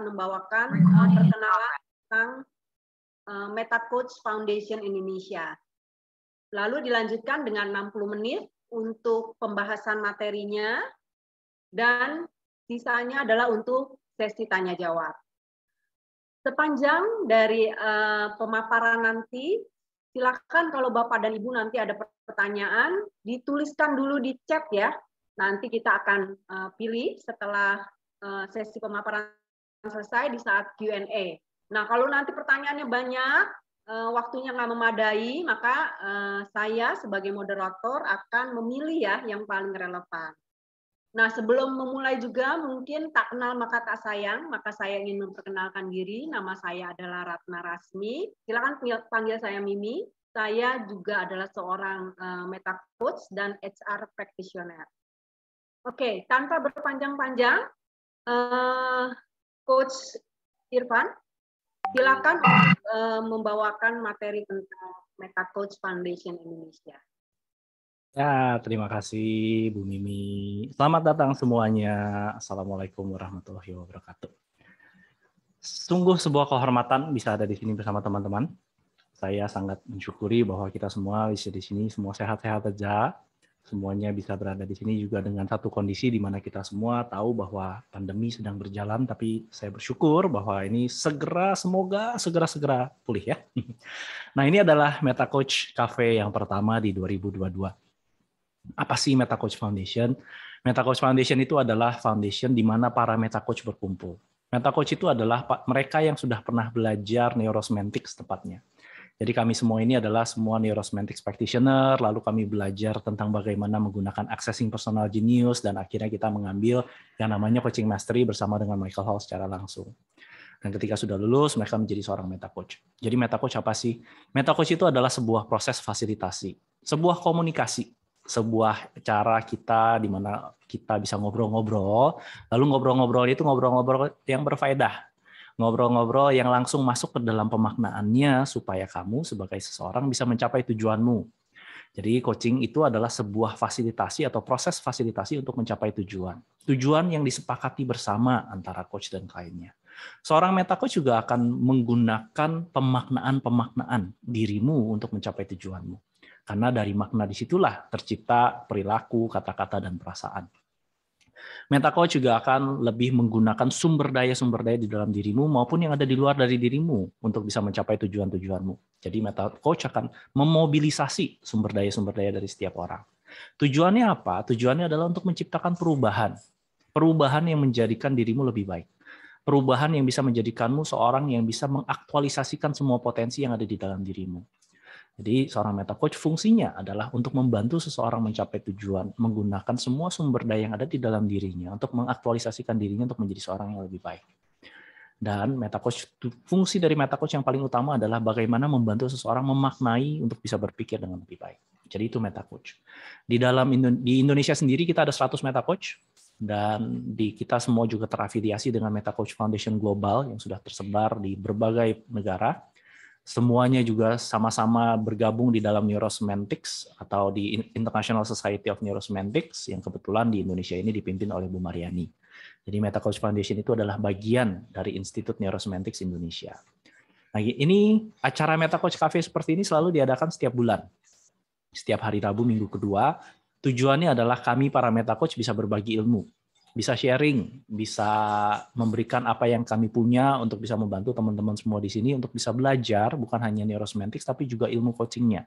membawakan perkenalan tentang Meta Coach Foundation Indonesia. Lalu dilanjutkan dengan 60 menit untuk pembahasan materinya, dan sisanya adalah untuk sesi tanya jawab. Sepanjang dari pemaparan nanti, silakan kalau Bapak dan Ibu nanti ada pertanyaan, dituliskan dulu di chat ya. Nanti kita akan pilih setelah sesi pemaparan selesai di saat Q&A. Nah, kalau nanti pertanyaannya banyak, waktunya nggak memadai, maka saya sebagai moderator akan memilih ya yang paling relevan. Nah, sebelum memulai juga mungkin tak kenal maka tak sayang, maka saya ingin memperkenalkan diri. Nama saya adalah Ratna Rasmi. Silakan panggil saya Mimi. Saya juga adalah seorang Meta Coach dan HR Practitioner. Oke, tanpa berpanjang-panjang, Coach Irfan, silakan membawakan materi tentang Meta Coach Foundation Indonesia. Ya, terima kasih Bu Mimi. Selamat datang semuanya. Assalamualaikum warahmatullahi wabarakatuh. Sungguh sebuah kehormatan bisa ada di sini bersama teman-teman. Saya sangat mensyukuri bahwa kita semua bisa di sini, semua sehat-sehat saja. Semuanya bisa berada di sini juga dengan satu kondisi di mana kita semua tahu bahwa pandemi sedang berjalan, tapi saya bersyukur bahwa ini semoga segera pulih ya. Nah, ini adalah Meta Coach Cafe yang pertama di 2022. Apa sih Meta Coach Foundation? Meta Coach Foundation itu adalah foundation di mana para Meta Coach berkumpul. Meta Coach itu adalah mereka yang sudah pernah belajar neurosemantics tepatnya. Jadi kami semua ini adalah semua neurosemantics practitioner, lalu kami belajar tentang bagaimana menggunakan accessing personal genius, dan akhirnya kita mengambil yang namanya coaching mastery bersama dengan Michael Hall secara langsung. Dan ketika sudah lulus, mereka menjadi seorang Meta Coach. Jadi Meta Coach apa sih? Meta Coach itu adalah sebuah proses fasilitasi, sebuah komunikasi, sebuah cara kita di mana kita bisa ngobrol-ngobrol, lalu ngobrol-ngobrol itu ngobrol-ngobrol yang berfaedah. Ngobrol-ngobrol yang langsung masuk ke dalam pemaknaannya supaya kamu sebagai seseorang bisa mencapai tujuanmu. Jadi coaching itu adalah sebuah fasilitasi atau proses fasilitasi untuk mencapai tujuan. Tujuan yang disepakati bersama antara coach dan kliennya. Seorang Meta Coach juga akan menggunakan pemaknaan-pemaknaan dirimu untuk mencapai tujuanmu. Karena dari makna disitulah tercipta perilaku, kata-kata, dan perasaan. Meta Coach juga akan lebih menggunakan sumber daya di dalam dirimu maupun yang ada di luar dari dirimu untuk bisa mencapai tujuan-tujuanmu. Jadi Meta Coach akan memobilisasi sumber daya dari setiap orang. Tujuannya apa? Tujuannya adalah untuk menciptakan perubahan. Perubahan yang menjadikan dirimu lebih baik. Perubahan yang bisa menjadikanmu seorang yang bisa mengaktualisasikan semua potensi yang ada di dalam dirimu. Jadi seorang Meta Coach fungsinya adalah untuk membantu seseorang mencapai tujuan, menggunakan semua sumber daya yang ada di dalam dirinya untuk mengaktualisasikan dirinya untuk menjadi seorang yang lebih baik. Dan Meta Coach, fungsi dari Meta Coach yang paling utama adalah bagaimana membantu seseorang memaknai untuk bisa berpikir dengan lebih baik. Jadi itu Meta Coach. Di Indonesia sendiri kita ada 100 Meta Coach, dan kita semua juga terafiliasi dengan Meta Coach Foundation Global yang sudah tersebar di berbagai negara. Semuanya juga sama-sama bergabung di dalam Neurosemantics atau di International Society of Neurosemantics yang kebetulan di Indonesia ini dipimpin oleh Bu Mariani. Jadi Meta Coach Foundation itu adalah bagian dari Institut Neurosemantics Indonesia. Nah, ini acara Meta Coach Cafe seperti ini selalu diadakan setiap bulan. Setiap hari Rabu minggu kedua. Tujuannya adalah kami para Meta Coach bisa berbagi ilmu, bisa sharing, bisa memberikan apa yang kami punya untuk bisa membantu teman-teman semua di sini untuk bisa belajar bukan hanya neurosemantics tapi juga ilmu coachingnya.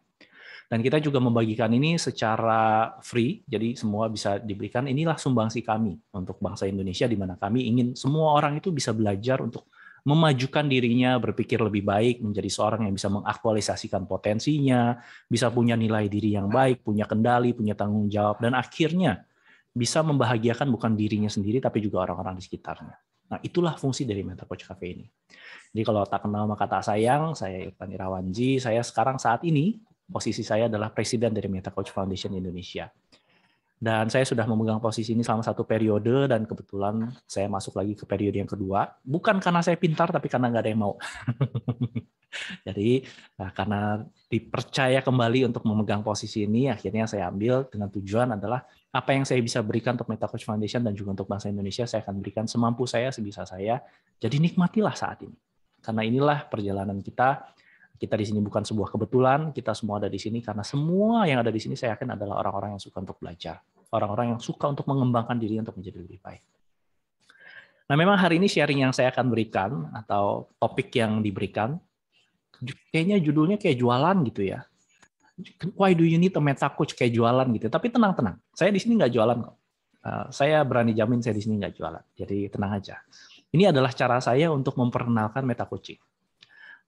Dan kita juga membagikan ini secara free, jadi semua bisa diberikan. Inilah sumbangsi kami untuk bangsa Indonesia, di mana kami ingin semua orang itu bisa belajar untuk memajukan dirinya, berpikir lebih baik, menjadi seorang yang bisa mengaktualisasikan potensinya, bisa punya nilai diri yang baik, punya kendali, punya tanggung jawab, dan akhirnya bisa membahagiakan bukan dirinya sendiri, tapi juga orang-orang di sekitarnya. Nah, itulah fungsi dari Meta Coach Cafe ini. Jadi kalau tak kenal maka tak sayang, saya Irfan Irawanji, saya sekarang saat ini, posisi saya adalah Presiden dari Meta Coach Foundation Indonesia. Dan saya sudah memegang posisi ini selama 1 periode, dan kebetulan saya masuk lagi ke periode yang kedua. Bukan karena saya pintar, tapi karena nggak ada yang mau. Jadi karena dipercaya kembali untuk memegang posisi ini, akhirnya saya ambil dengan tujuan adalah apa yang saya bisa berikan untuk MetaCoach Foundation dan juga untuk bangsa Indonesia, saya akan berikan semampu saya, sebisa saya. Jadi nikmatilah saat ini. Karena inilah perjalanan kita. Kita di sini bukan sebuah kebetulan, kita semua ada di sini karena semua yang ada di sini saya yakin adalah orang-orang yang suka untuk belajar. Orang-orang yang suka untuk mengembangkan diri untuk menjadi lebih baik. Nah, memang hari ini sharing yang saya akan berikan atau topik yang diberikan kayaknya judulnya kayak jualan gitu ya. Why do you need a meta coach, kayak jualan gitu. Tapi tenang. Saya di sini nggak jualan kok. Saya berani jamin saya di sini nggak jualan. Jadi tenang aja. Ini adalah cara saya untuk memperkenalkan meta coaching.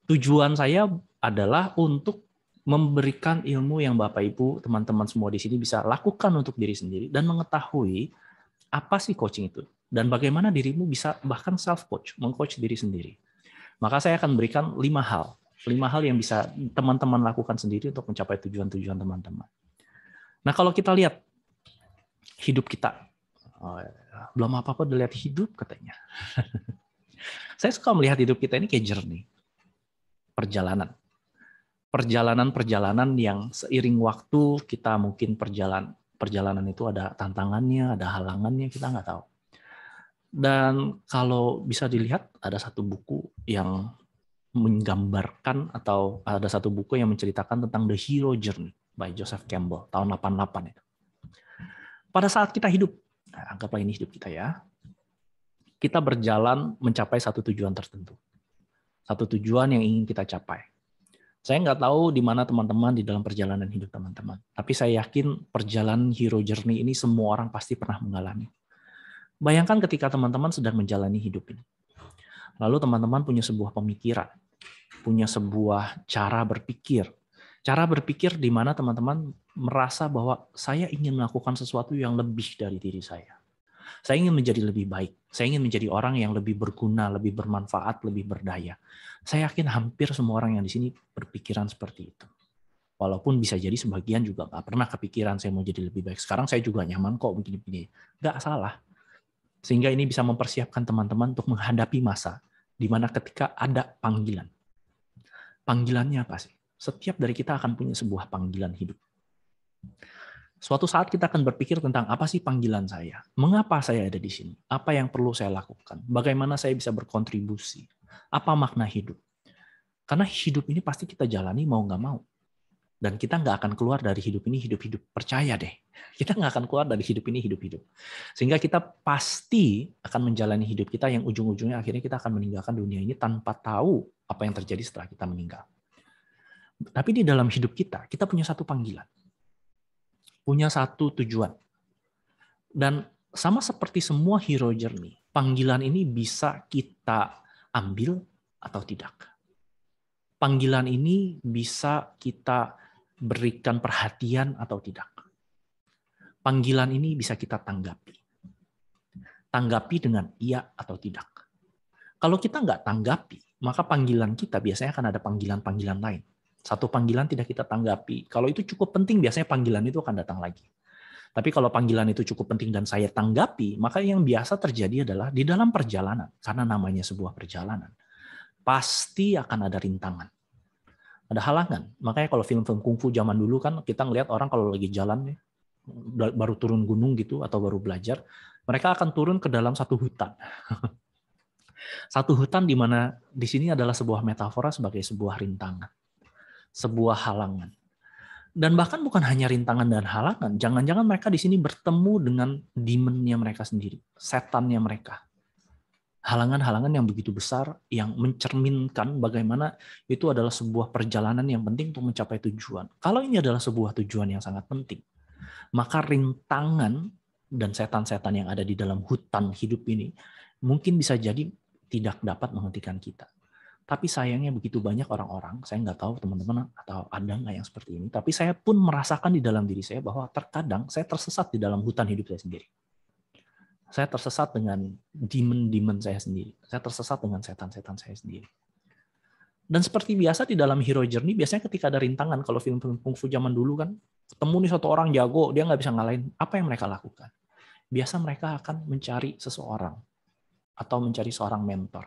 Tujuan saya adalah untuk memberikan ilmu yang Bapak Ibu, teman-teman semua di sini bisa lakukan untuk diri sendiri dan mengetahui apa sih coaching itu dan bagaimana dirimu bisa bahkan self coach, mengcoach diri sendiri. Maka saya akan berikan 5 hal yang bisa teman-teman lakukan sendiri untuk mencapai tujuan-tujuan teman-teman. Nah, kalau kita lihat hidup kita, belum apa-apa udah lihat hidup katanya. Saya suka melihat hidup kita ini kayak journey. Perjalanan yang seiring waktu kita mungkin perjalanan itu ada tantangannya, ada halangannya, kita nggak tahu. Dan kalau bisa dilihat ada satu buku yang menggambarkan atau ada satu buku yang menceritakan tentang The Hero Journey by Joseph Campbell tahun 88 itu. Pada saat kita hidup, anggaplah ini hidup kita ya, kita berjalan mencapai satu tujuan tertentu. Satu tujuan yang ingin kita capai. Saya nggak tahu di mana teman-teman di dalam perjalanan hidup teman-teman. Tapi saya yakin perjalanan hero journey ini semua orang pasti pernah mengalami. Bayangkan ketika teman-teman sedang menjalani hidup ini. Lalu teman-teman punya sebuah pemikiran, punya sebuah cara berpikir. Cara berpikir di mana teman-teman merasa bahwa saya ingin melakukan sesuatu yang lebih dari diri saya. Saya ingin menjadi lebih baik. Saya ingin menjadi orang yang lebih berguna, lebih bermanfaat, lebih berdaya. Saya yakin hampir semua orang yang di sini berpikiran seperti itu. Walaupun bisa jadi sebagian juga nggak pernah kepikiran saya mau jadi lebih baik. Sekarang saya juga nyaman kok begini-begini. Nggak salah. Sehingga ini bisa mempersiapkan teman-teman untuk menghadapi masa di mana ketika ada panggilan. Panggilannya apa sih? Setiap dari kita akan punya sebuah panggilan hidup. Suatu saat kita akan berpikir tentang apa sih panggilan saya? Mengapa saya ada di sini? Apa yang perlu saya lakukan? Bagaimana saya bisa berkontribusi? Apa makna hidup? Karena hidup ini pasti kita jalani mau nggak mau. Dan kita nggak akan keluar dari hidup ini hidup-hidup. Percaya deh. Kita nggak akan keluar dari hidup ini hidup-hidup. Sehingga kita pasti akan menjalani hidup kita yang ujung-ujungnya akhirnya kita akan meninggalkan dunia ini tanpa tahu apa yang terjadi setelah kita meninggal. Tapi di dalam hidup kita punya satu panggilan. Punya satu tujuan. Dan sama seperti semua hero journey, panggilan ini bisa kita ambil atau tidak. Panggilan ini bisa kita berikan perhatian atau tidak. Panggilan ini bisa kita tanggapi. Tanggapi dengan iya atau tidak. Kalau kita nggak tanggapi, maka panggilan kita biasanya akan ada panggilan-panggilan lain. Satu panggilan tidak kita tanggapi. Kalau itu cukup penting, biasanya panggilan itu akan datang lagi. Tapi kalau panggilan itu cukup penting dan saya tanggapi, maka yang biasa terjadi adalah di dalam perjalanan, karena namanya sebuah perjalanan, pasti akan ada rintangan. Ada halangan. Makanya kalau film-film kungfu zaman dulu kan kita ngelihat orang kalau lagi jalan, baru turun gunung gitu atau baru belajar, mereka akan turun ke dalam satu hutan. Satu hutan di mana di sini adalah sebuah metafora sebagai sebuah rintangan. Sebuah halangan. Dan bahkan bukan hanya rintangan dan halangan, jangan-jangan mereka di sini bertemu dengan demonnya mereka sendiri, setannya mereka. Halangan-halangan yang begitu besar yang mencerminkan bagaimana itu adalah sebuah perjalanan yang penting untuk mencapai tujuan. Kalau ini adalah sebuah tujuan yang sangat penting, maka rintangan dan setan-setan yang ada di dalam hutan hidup ini mungkin bisa jadi tidak dapat menghentikan kita. Tapi sayangnya begitu banyak orang-orang, saya nggak tahu teman-teman atau ada nggak yang seperti ini, tapi saya pun merasakan di dalam diri saya bahwa terkadang saya tersesat di dalam hutan hidup saya sendiri. Saya tersesat dengan demon-demon saya sendiri. Saya tersesat dengan setan-setan saya sendiri. Dan seperti biasa di dalam hero journey, biasanya ketika ada rintangan, kalau film-film kungfu zaman dulu kan, ketemu nih satu orang jago, dia nggak bisa ngalahin, apa yang mereka lakukan? Biasa mereka akan mencari seseorang, atau mencari seorang mentor.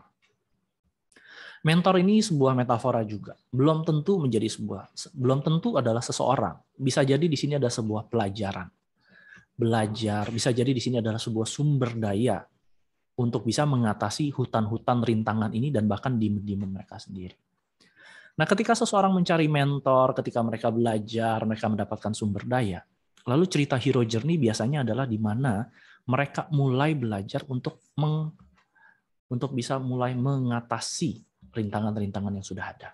Mentor ini sebuah metafora juga. Belum tentu adalah seseorang. Bisa jadi di sini ada sebuah pelajaran. Belajar, bisa jadi di sini adalah sebuah sumber daya untuk bisa mengatasi hutan-hutan rintangan ini dan bahkan demon-demon mereka sendiri. Nah, ketika seseorang mencari mentor, ketika mereka belajar, mereka mendapatkan sumber daya, lalu cerita hero journey biasanya adalah di mana mereka mulai belajar untuk bisa mulai mengatasi rintangan-rintangan yang sudah ada.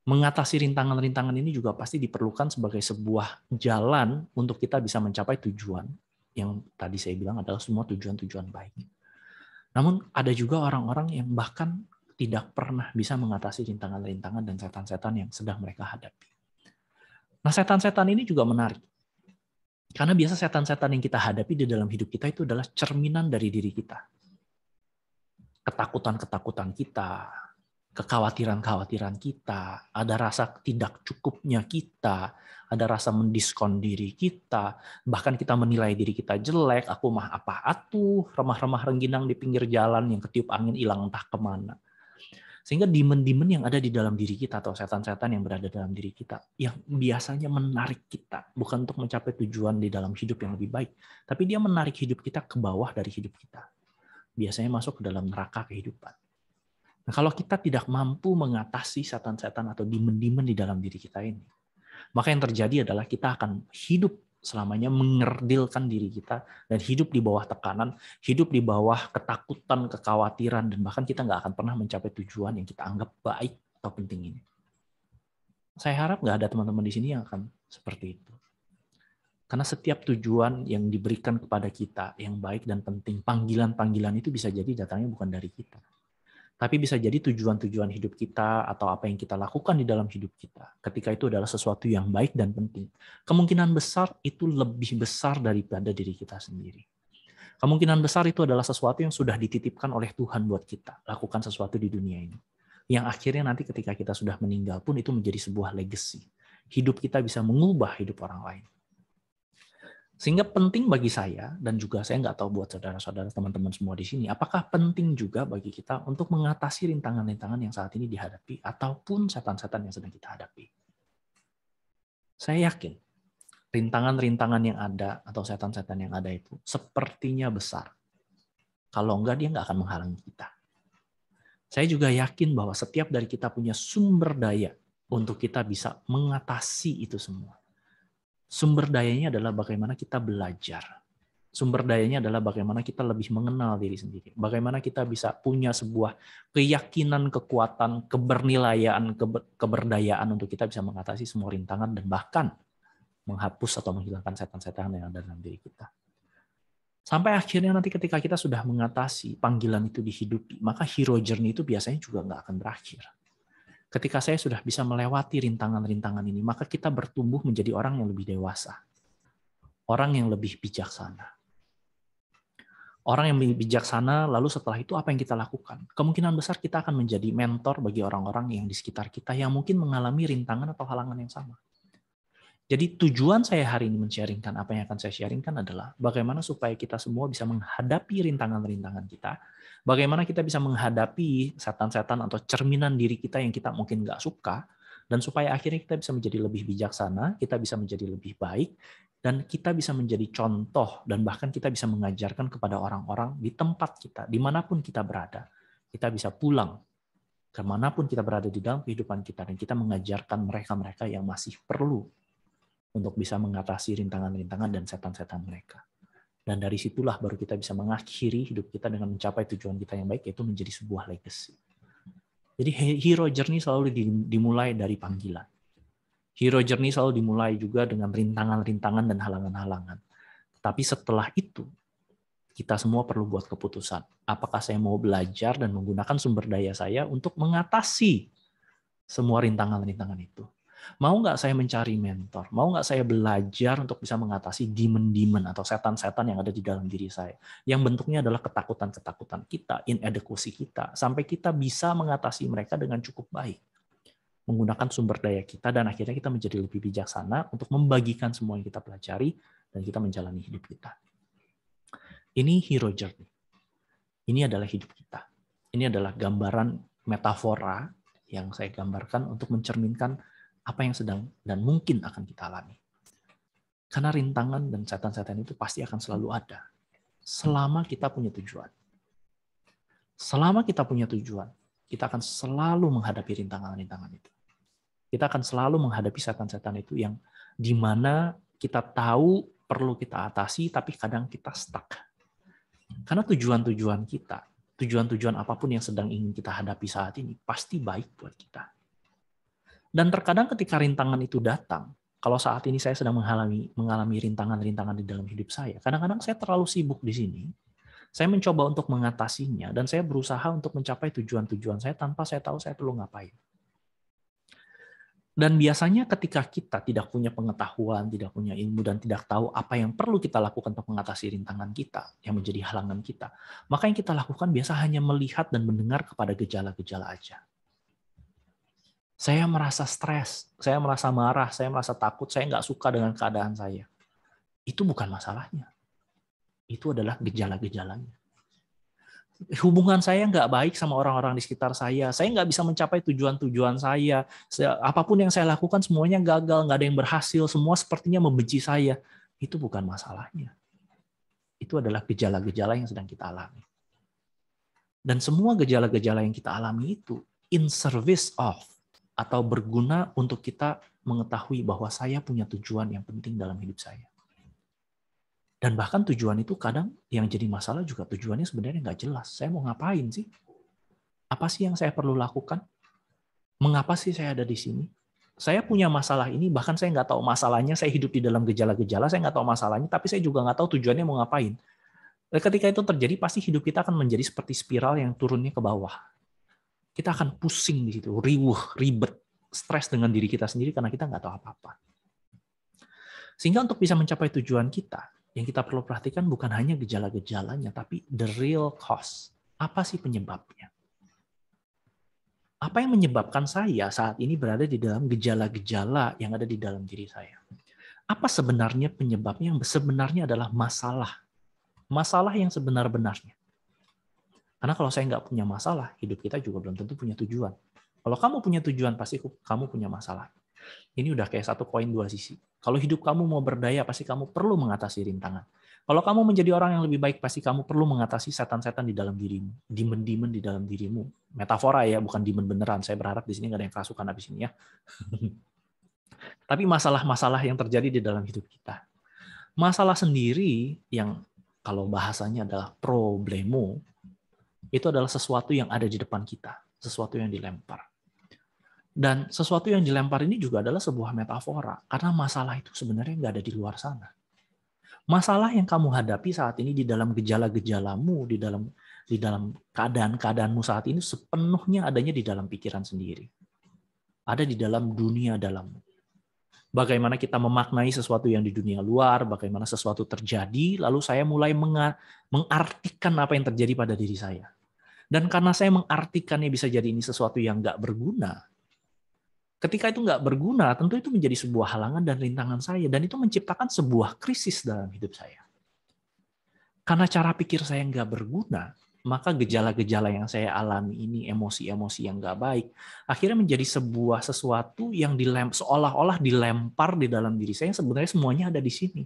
Mengatasi rintangan-rintangan ini juga pasti diperlukan sebagai sebuah jalan untuk kita bisa mencapai tujuan yang tadi saya bilang adalah semua tujuan-tujuan baik. Namun ada juga orang-orang yang bahkan tidak pernah bisa mengatasi rintangan-rintangan dan setan-setan yang sedang mereka hadapi. Nah, setan-setan ini juga menarik. Karena biasa setan-setan yang kita hadapi di dalam hidup kita itu adalah cerminan dari diri kita. Ketakutan-ketakutan kita, kekhawatiran-kekhawatiran kita, ada rasa tidak cukupnya kita, ada rasa mendiskon diri kita, bahkan kita menilai diri kita jelek, aku mah apa atuh, remah-remah rengginang di pinggir jalan yang ketiup angin hilang entah kemana. Sehingga demon-demon yang ada di dalam diri kita atau setan-setan yang berada dalam diri kita yang biasanya menarik kita bukan untuk mencapai tujuan di dalam hidup yang lebih baik, tapi dia menarik hidup kita ke bawah dari hidup kita. Biasanya masuk ke dalam neraka kehidupan. Nah, kalau kita tidak mampu mengatasi setan-setan atau demon-demon di dalam diri kita ini, maka yang terjadi adalah kita akan hidup selamanya mengerdilkan diri kita dan hidup di bawah tekanan, hidup di bawah ketakutan, kekhawatiran, dan bahkan kita nggak akan pernah mencapai tujuan yang kita anggap baik atau penting ini. Saya harap nggak ada teman-teman di sini yang akan seperti itu. Karena setiap tujuan yang diberikan kepada kita yang baik dan penting, panggilan-panggilan itu bisa jadi datangnya bukan dari kita. Tapi bisa jadi tujuan-tujuan hidup kita atau apa yang kita lakukan di dalam hidup kita. Ketika itu adalah sesuatu yang baik dan penting. Kemungkinan besar itu lebih besar daripada diri kita sendiri. Kemungkinan besar itu adalah sesuatu yang sudah dititipkan oleh Tuhan buat kita. Lakukan sesuatu di dunia ini. Yang akhirnya nanti ketika kita sudah meninggal pun itu menjadi sebuah legacy. Hidup kita bisa mengubah hidup orang lain. Sehingga penting bagi saya, dan juga saya nggak tahu buat saudara-saudara, teman-teman semua di sini, apakah penting juga bagi kita untuk mengatasi rintangan-rintangan yang saat ini dihadapi, ataupun setan-setan yang sedang kita hadapi. Saya yakin, rintangan-rintangan yang ada, atau setan-setan yang ada itu, sepertinya besar. Kalau enggak, dia nggak akan menghalangi kita. Saya juga yakin bahwa setiap dari kita punya sumber daya untuk kita bisa mengatasi itu semua. Sumber dayanya adalah bagaimana kita belajar. Sumber dayanya adalah bagaimana kita lebih mengenal diri sendiri. Bagaimana kita bisa punya sebuah keyakinan, kekuatan, kebernilaian, keberdayaan untuk kita bisa mengatasi semua rintangan dan bahkan menghapus atau menghilangkan setan-setan yang ada dalam diri kita. Sampai akhirnya nanti ketika kita sudah mengatasi panggilan itu dihidupi, maka hero journey itu biasanya juga nggak akan berakhir. Ketika saya sudah bisa melewati rintangan-rintangan ini, maka kita bertumbuh menjadi orang yang lebih dewasa. Orang yang lebih bijaksana. Orang yang lebih bijaksana, lalu setelah itu apa yang kita lakukan? Kemungkinan besar kita akan menjadi mentor bagi orang-orang yang di sekitar kita yang mungkin mengalami rintangan atau halangan yang sama. Jadi tujuan saya hari ini men-sharingkan apa yang akan saya sharingkan adalah bagaimana supaya kita semua bisa menghadapi rintangan-rintangan kita, bagaimana kita bisa menghadapi setan-setan atau cerminan diri kita yang kita mungkin nggak suka, dan supaya akhirnya kita bisa menjadi lebih bijaksana, kita bisa menjadi lebih baik, dan kita bisa menjadi contoh, dan bahkan kita bisa mengajarkan kepada orang-orang di tempat kita, dimanapun kita berada. Kita bisa pulang kemanapun kita berada di dalam kehidupan kita, dan kita mengajarkan mereka-mereka yang masih perlu untuk bisa mengatasi rintangan-rintangan dan setan-setan mereka. Dan dari situlah baru kita bisa mengakhiri hidup kita dengan mencapai tujuan kita yang baik, yaitu menjadi sebuah legacy. Jadi hero journey selalu dimulai dari panggilan. Hero journey selalu dimulai juga dengan rintangan-rintangan dan halangan-halangan. Tapi setelah itu, kita semua perlu buat keputusan. Apakah saya mau belajar dan menggunakan sumber daya saya untuk mengatasi semua rintangan-rintangan itu? Mau nggak saya mencari mentor? Mau nggak saya belajar untuk bisa mengatasi demon-demon atau setan-setan yang ada di dalam diri saya? Yang bentuknya adalah ketakutan-ketakutan kita, inadequacy kita, sampai kita bisa mengatasi mereka dengan cukup baik. Menggunakan sumber daya kita, dan akhirnya kita menjadi lebih bijaksana untuk membagikan semua yang kita pelajari, dan kita menjalani hidup kita. Ini hero journey. Ini adalah hidup kita. Ini adalah gambaran metafora yang saya gambarkan untuk mencerminkan apa yang sedang dan mungkin akan kita alami. Karena rintangan dan setan-setan itu pasti akan selalu ada. Selama kita punya tujuan. Selama kita punya tujuan, kita akan selalu menghadapi rintangan-rintangan itu. Kita akan selalu menghadapi setan-setan itu yang dimana kita tahu perlu kita atasi, tapi kadang kita stuck. Karena tujuan-tujuan kita, tujuan-tujuan apapun yang sedang ingin kita hadapi saat ini, pasti baik buat kita. Dan terkadang ketika rintangan itu datang, kalau saat ini saya sedang mengalami rintangan-rintangan di dalam hidup saya, kadang-kadang saya terlalu sibuk di sini, saya mencoba untuk mengatasinya, dan saya berusaha untuk mencapai tujuan-tujuan saya tanpa saya tahu saya perlu ngapain. Dan biasanya ketika kita tidak punya pengetahuan, tidak punya ilmu, dan tidak tahu apa yang perlu kita lakukan untuk mengatasi rintangan kita, yang menjadi halangan kita, maka yang kita lakukan biasa hanya melihat dan mendengar kepada gejala-gejala aja. Saya merasa stres, saya merasa marah, saya merasa takut, saya nggak suka dengan keadaan saya. Itu bukan masalahnya. Itu adalah gejala-gejalanya. Hubungan saya nggak baik sama orang-orang di sekitar saya nggak bisa mencapai tujuan-tujuan saya. Apapun yang saya lakukan semuanya gagal, nggak ada yang berhasil, semua sepertinya membenci saya. Itu bukan masalahnya. Itu adalah gejala-gejala yang sedang kita alami. Dan semua gejala-gejala yang kita alami itu in service of, atau berguna untuk kita mengetahui bahwa saya punya tujuan yang penting dalam hidup saya. Dan bahkan tujuan itu kadang yang jadi masalah juga tujuannya sebenarnya nggak jelas. Saya mau ngapain sih? Apa sih yang saya perlu lakukan? Mengapa sih saya ada di sini? Saya punya masalah ini, bahkan saya nggak tahu masalahnya, saya hidup di dalam gejala-gejala, saya nggak tahu masalahnya, tapi saya juga nggak tahu tujuannya mau ngapain. Dan ketika itu terjadi, pasti hidup kita akan menjadi seperti spiral yang turunnya ke bawah. Kita akan pusing di situ, riuh, ribet, stres dengan diri kita sendiri karena kita nggak tahu apa-apa. Sehingga untuk bisa mencapai tujuan kita, yang kita perlu perhatikan bukan hanya gejala-gejalanya, tapi the real cause. Apa sih penyebabnya? Apa yang menyebabkan saya saat ini berada di dalam gejala-gejala yang ada di dalam diri saya? Apa sebenarnya penyebabnya yang sebenarnya adalah masalah? Masalah yang sebenar-benarnya. Karena kalau saya nggak punya masalah, hidup kita juga belum tentu punya tujuan. Kalau kamu punya tujuan, pasti kamu punya masalah. Ini udah kayak satu koin dua sisi. Kalau hidup kamu mau berdaya, pasti kamu perlu mengatasi rintangan. Kalau kamu menjadi orang yang lebih baik, pasti kamu perlu mengatasi setan-setan di dalam dirimu, demon-demon di dalam dirimu. Metafora ya, bukan demon beneran. Saya berharap di sini nggak ada yang kerasukan habis ini ya. Tapi masalah-masalah yang terjadi di dalam hidup kita. Masalah sendiri yang kalau bahasanya adalah problemo, itu adalah sesuatu yang ada di depan kita, sesuatu yang dilempar. Dan sesuatu yang dilempar ini juga adalah sebuah metafora, karena masalah itu sebenarnya nggak ada di luar sana. Masalah yang kamu hadapi saat ini di dalam gejala-gejalamu, di dalam keadaan-keadaanmu saat ini sepenuhnya adanya di dalam pikiran sendiri. Ada di dalam dunia dalammu. Bagaimana kita memaknai sesuatu yang di dunia luar, bagaimana sesuatu terjadi, lalu saya mulai mengartikan apa yang terjadi pada diri saya. Dan karena saya mengartikannya bisa jadi ini sesuatu yang nggak berguna, ketika itu nggak berguna, tentu itu menjadi sebuah halangan dan rintangan saya, dan itu menciptakan sebuah krisis dalam hidup saya. Karena cara pikir saya nggak berguna, maka gejala-gejala yang saya alami ini, emosi-emosi yang nggak baik, akhirnya menjadi sebuah sesuatu yang seolah-olah dilempar di dalam diri saya, yang sebenarnya semuanya ada di sini.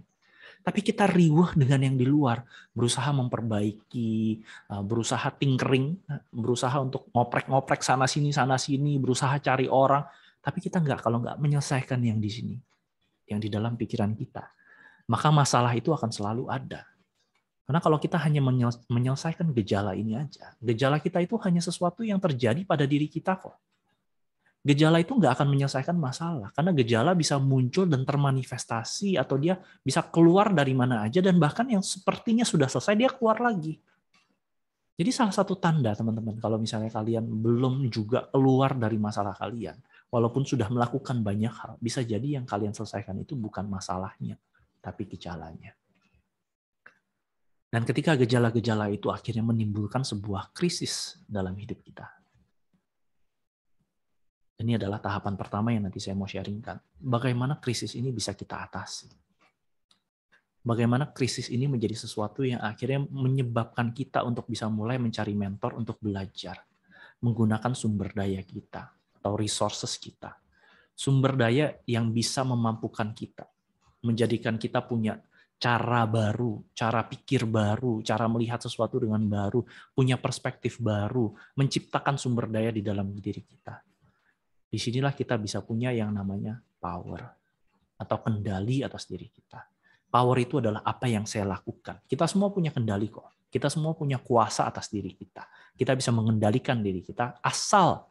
Tapi kita riuh dengan yang di luar, berusaha memperbaiki, berusaha tinkering, berusaha untuk ngoprek-ngoprek sana-sini, berusaha cari orang, tapi kita kalau nggak menyelesaikan yang di sini, yang di dalam pikiran kita, maka masalah itu akan selalu ada. Karena kalau kita hanya menyelesaikan gejala ini aja, gejala kita itu hanya sesuatu yang terjadi pada diri kita kok. Gejala itu nggak akan menyelesaikan masalah, karena gejala bisa muncul dan termanifestasi, atau dia bisa keluar dari mana aja, dan bahkan yang sepertinya sudah selesai, dia keluar lagi. Jadi salah satu tanda, teman-teman, kalau misalnya kalian belum juga keluar dari masalah kalian, Walaupun sudah melakukan banyak hal, bisa jadi yang kalian selesaikan itu bukan masalahnya, tapi gejalanya. Dan ketika gejala-gejala itu akhirnya menimbulkan sebuah krisis dalam hidup kita. Ini adalah tahapan pertama yang nanti saya mau sharingkan. Bagaimana krisis ini bisa kita atasi. Bagaimana krisis ini menjadi sesuatu yang akhirnya menyebabkan kita untuk bisa mulai mencari mentor untuk belajar. Menggunakan sumber daya kita atau resources kita. Sumber daya yang bisa memampukan kita, menjadikan kita punya cara baru, cara pikir baru, cara melihat sesuatu dengan baru, punya perspektif baru, menciptakan sumber daya di dalam diri kita. Disinilah kita bisa punya yang namanya power atau kendali atas diri kita. Power itu adalah apa yang saya lakukan. Kita semua punya kendali kok. Kita semua punya kuasa atas diri kita. Kita bisa mengendalikan diri kita asal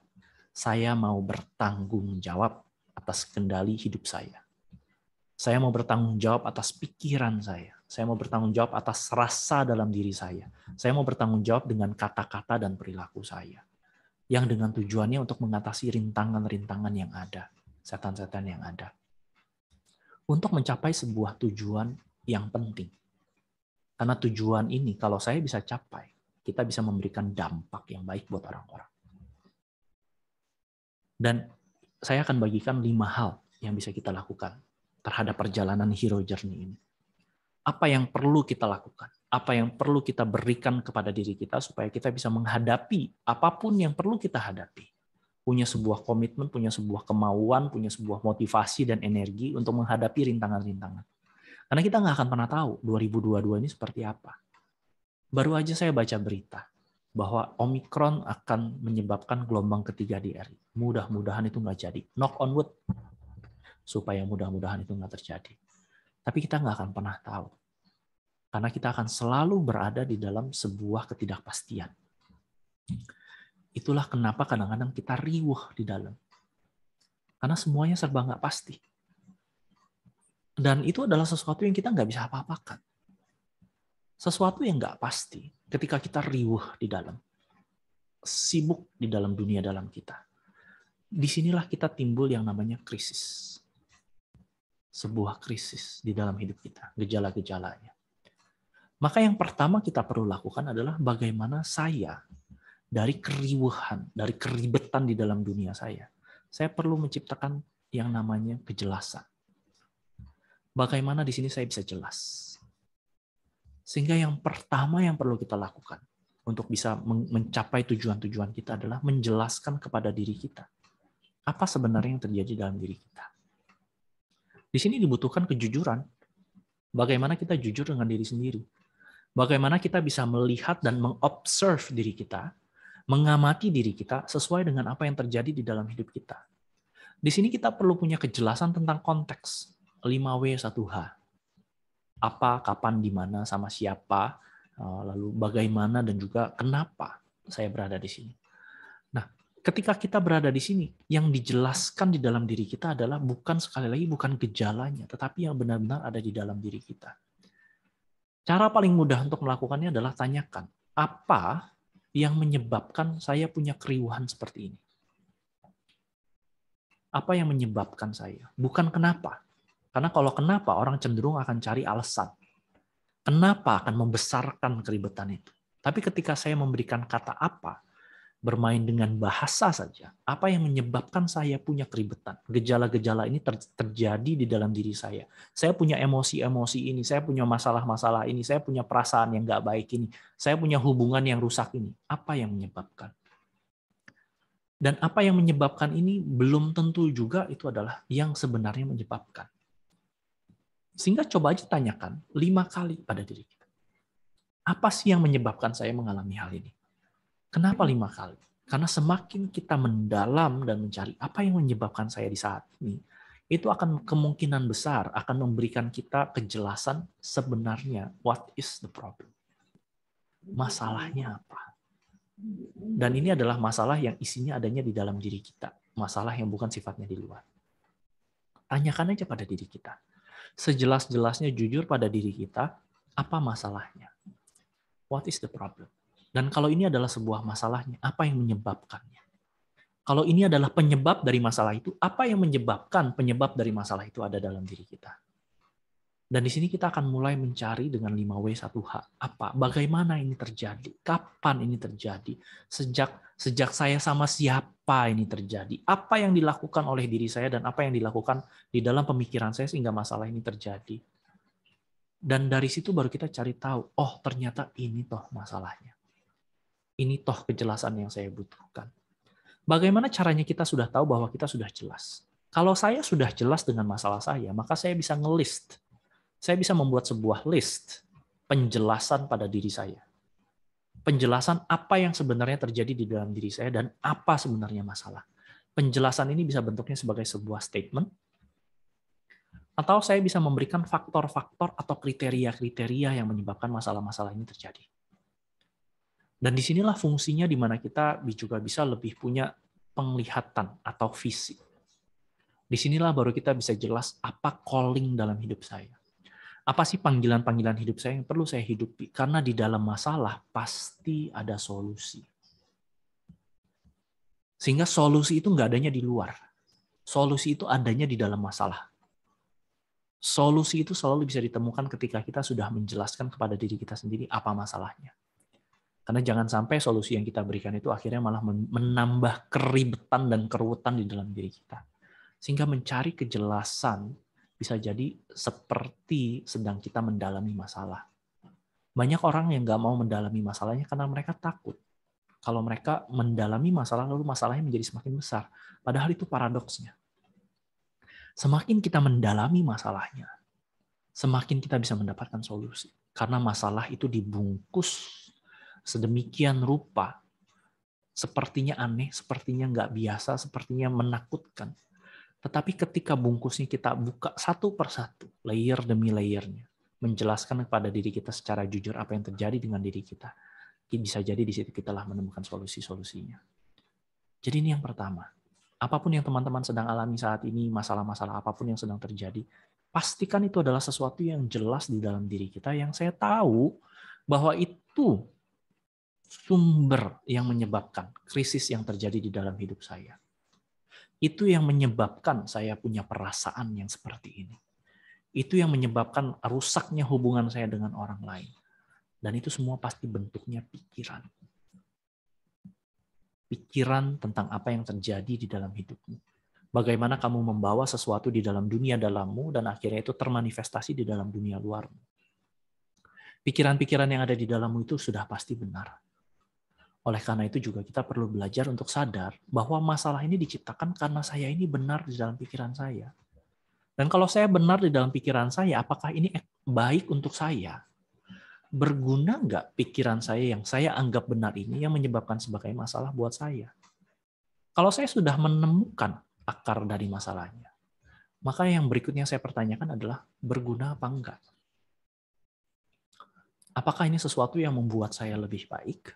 saya mau bertanggung jawab atas kendali hidup saya. Saya mau bertanggung jawab atas pikiran saya. Saya mau bertanggung jawab atas rasa dalam diri saya. Saya mau bertanggung jawab dengan kata-kata dan perilaku saya. Yang dengan tujuannya untuk mengatasi rintangan-rintangan yang ada. Setan-setan yang ada. Untuk mencapai sebuah tujuan yang penting. Karena tujuan ini kalau saya bisa capai, kita bisa memberikan dampak yang baik buat orang-orang. Dan saya akan bagikan 5 hal yang bisa kita lakukan terhadap perjalanan hero journey ini. Apa yang perlu kita lakukan? Apa yang perlu kita berikan kepada diri kita supaya kita bisa menghadapi apapun yang perlu kita hadapi. Punya sebuah komitmen, punya sebuah kemauan, punya sebuah motivasi dan energi untuk menghadapi rintangan-rintangan. Karena kita nggak akan pernah tahu 2022 ini seperti apa. Baru aja saya baca berita bahwa Omikron akan menyebabkan gelombang ketiga di RI. Mudah-mudahan itu nggak jadi. Knock on wood. Supaya mudah-mudahan itu nggak terjadi. Tapi kita nggak akan pernah tahu. Karena kita akan selalu berada di dalam sebuah ketidakpastian. Itulah kenapa kadang-kadang kita riuh di dalam. Karena semuanya serba nggak pasti. Dan itu adalah sesuatu yang kita nggak bisa apa-apakan. Sesuatu yang nggak pasti ketika kita riuh di dalam. Sibuk di dalam dunia dalam kita. Disinilah kita timbul yang namanya krisis. Sebuah krisis di dalam hidup kita. Gejala-gejalanya. Maka yang pertama kita perlu lakukan adalah bagaimana saya dari keriuhan, dari keribetan di dalam dunia saya perlu menciptakan yang namanya kejelasan. Bagaimana di sini saya bisa jelas. Sehingga yang pertama yang perlu kita lakukan untuk bisa mencapai tujuan-tujuan kita adalah menjelaskan kepada diri kita. Apa sebenarnya yang terjadi dalam diri kita. Di sini dibutuhkan kejujuran. Bagaimana kita jujur dengan diri sendiri. Bagaimana kita bisa melihat dan mengobserve diri kita, mengamati diri kita sesuai dengan apa yang terjadi di dalam hidup kita. Di sini kita perlu punya kejelasan tentang konteks 5W1H. Apa, kapan, di mana, sama siapa, lalu bagaimana dan juga kenapa saya berada di sini. Nah, ketika kita berada di sini, yang dijelaskan di dalam diri kita adalah bukan sekali lagi bukan gejalanya, tetapi yang benar-benar ada di dalam diri kita. Cara paling mudah untuk melakukannya adalah tanyakan, apa yang menyebabkan saya punya keriuhan seperti ini? Apa yang menyebabkan saya? Bukan kenapa. Karena kalau kenapa, orang cenderung akan cari alasan. Kenapa akan membesarkan keribetan itu? Tapi ketika saya memberikan kata apa, bermain dengan bahasa saja, apa yang menyebabkan saya punya keribetan? Gejala-gejala ini terjadi di dalam diri saya. Saya punya emosi-emosi ini, saya punya masalah-masalah ini, saya punya perasaan yang nggak baik ini, saya punya hubungan yang rusak ini. Apa yang menyebabkan? Dan apa yang menyebabkan ini belum tentu juga itu adalah yang sebenarnya menyebabkan. Sehingga coba aja tanyakan 5 kali pada diri kita. Apa sih yang menyebabkan saya mengalami hal ini? Kenapa 5 kali? Karena semakin kita mendalam dan mencari apa yang menyebabkan saya di saat ini, itu akan kemungkinan besar akan memberikan kita kejelasan sebenarnya what is the problem. Masalahnya apa? Dan ini adalah masalah yang isinya adanya di dalam diri kita. Masalah yang bukan sifatnya di luar. Tanyakan aja pada diri kita. Sejelas-jelasnya jujur pada diri kita, apa masalahnya? What is the problem? Dan kalau ini adalah sebuah masalahnya, apa yang menyebabkannya? Kalau ini adalah penyebab dari masalah itu, apa yang menyebabkan penyebab dari masalah itu ada dalam diri kita? Dan di sini kita akan mulai mencari dengan 5W1H. Apa? Bagaimana ini terjadi? Kapan ini terjadi? Sejak saya sama siapa ini terjadi? Apa yang dilakukan oleh diri saya dan apa yang dilakukan di dalam pemikiran saya sehingga masalah ini terjadi? Dan dari situ baru kita cari tahu, oh ternyata ini toh masalahnya. Ini toh kejelasan yang saya butuhkan. Bagaimana caranya kita sudah tahu bahwa kita sudah jelas? Kalau saya sudah jelas dengan masalah saya, maka saya bisa nge-list. Saya bisa membuat sebuah list penjelasan pada diri saya. Penjelasan apa yang sebenarnya terjadi di dalam diri saya dan apa sebenarnya masalah. Penjelasan ini bisa bentuknya sebagai sebuah statement, atau saya bisa memberikan faktor-faktor atau kriteria-kriteria yang menyebabkan masalah-masalah ini terjadi. Dan disinilah fungsinya di mana kita juga bisa lebih punya penglihatan atau visi. Disinilah baru kita bisa jelas apa calling dalam hidup saya. Apa sih panggilan-panggilan hidup saya yang perlu saya hidupi? Karena di dalam masalah pasti ada solusi. Sehingga solusi itu nggak adanya di luar. Solusi itu adanya di dalam masalah. Solusi itu selalu bisa ditemukan ketika kita sudah menjelaskan kepada diri kita sendiri apa masalahnya. Karena jangan sampai solusi yang kita berikan itu akhirnya malah menambah keribetan dan keruwetan di dalam diri kita. Sehingga mencari kejelasan bisa jadi seperti sedang kita mendalami masalah. Banyak orang yang nggak mau mendalami masalahnya karena mereka takut. Kalau mereka mendalami masalah, lalu masalahnya menjadi semakin besar. Padahal itu paradoksnya. Semakin kita mendalami masalahnya, semakin kita bisa mendapatkan solusi. Karena masalah itu dibungkus sedemikian rupa, sepertinya aneh, sepertinya nggak biasa, sepertinya menakutkan. Tetapi ketika bungkusnya kita buka satu persatu, layer demi layernya, menjelaskan kepada diri kita secara jujur apa yang terjadi dengan diri kita, bisa jadi di situ kita lah menemukan solusi-solusinya. Jadi ini yang pertama. Apapun yang teman-teman sedang alami saat ini, masalah-masalah apapun yang sedang terjadi, pastikan itu adalah sesuatu yang jelas di dalam diri kita, yang saya tahu bahwa itu sumber yang menyebabkan krisis yang terjadi di dalam hidup saya. Itu yang menyebabkan saya punya perasaan yang seperti ini. Itu yang menyebabkan rusaknya hubungan saya dengan orang lain. Dan itu semua pasti bentuknya pikiran. Pikiran tentang apa yang terjadi di dalam hidupmu. Bagaimana kamu membawa sesuatu di dalam dunia dalammu dan akhirnya itu termanifestasi di dalam dunia luarmu. Pikiran-pikiran yang ada di dalammu itu sudah pasti benar. Oleh karena itu juga kita perlu belajar untuk sadar bahwa masalah ini diciptakan karena saya ini benar di dalam pikiran saya. Dan kalau saya benar di dalam pikiran saya, apakah ini baik untuk saya? Berguna nggak pikiran saya yang saya anggap benar ini yang menyebabkan sebagai masalah buat saya? Kalau saya sudah menemukan akar dari masalahnya, maka yang berikutnya saya pertanyakan adalah berguna apa enggak? Apakah ini sesuatu yang membuat saya lebih baik?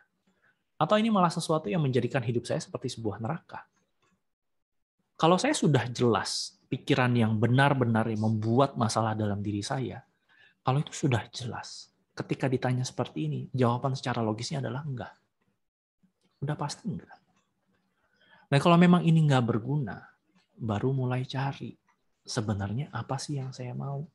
Atau ini malah sesuatu yang menjadikan hidup saya seperti sebuah neraka? Kalau saya sudah jelas pikiran yang benar-benar membuat masalah dalam diri saya, kalau itu sudah jelas, ketika ditanya seperti ini, jawaban secara logisnya adalah enggak. Udah pasti enggak. Nah, kalau memang ini enggak berguna, baru mulai cari sebenarnya apa sih yang saya mau.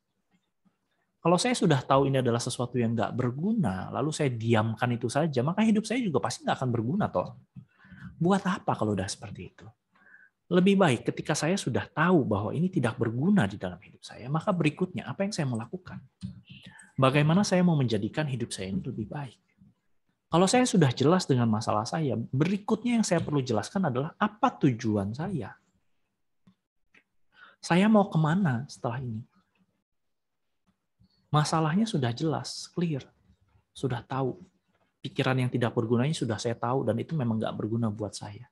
Kalau saya sudah tahu ini adalah sesuatu yang nggak berguna, lalu saya diamkan itu saja, maka hidup saya juga pasti nggak akan berguna, toh. Buat apa kalau udah seperti itu? Lebih baik ketika saya sudah tahu bahwa ini tidak berguna di dalam hidup saya, maka berikutnya apa yang saya mau lakukan? Bagaimana saya mau menjadikan hidup saya ini lebih baik? Kalau saya sudah jelas dengan masalah saya, berikutnya yang saya perlu jelaskan adalah apa tujuan saya? Saya mau kemana setelah ini? Masalahnya sudah jelas, clear, sudah tahu. Pikiran yang tidak bergunanya sudah saya tahu, dan itu memang nggak berguna buat saya.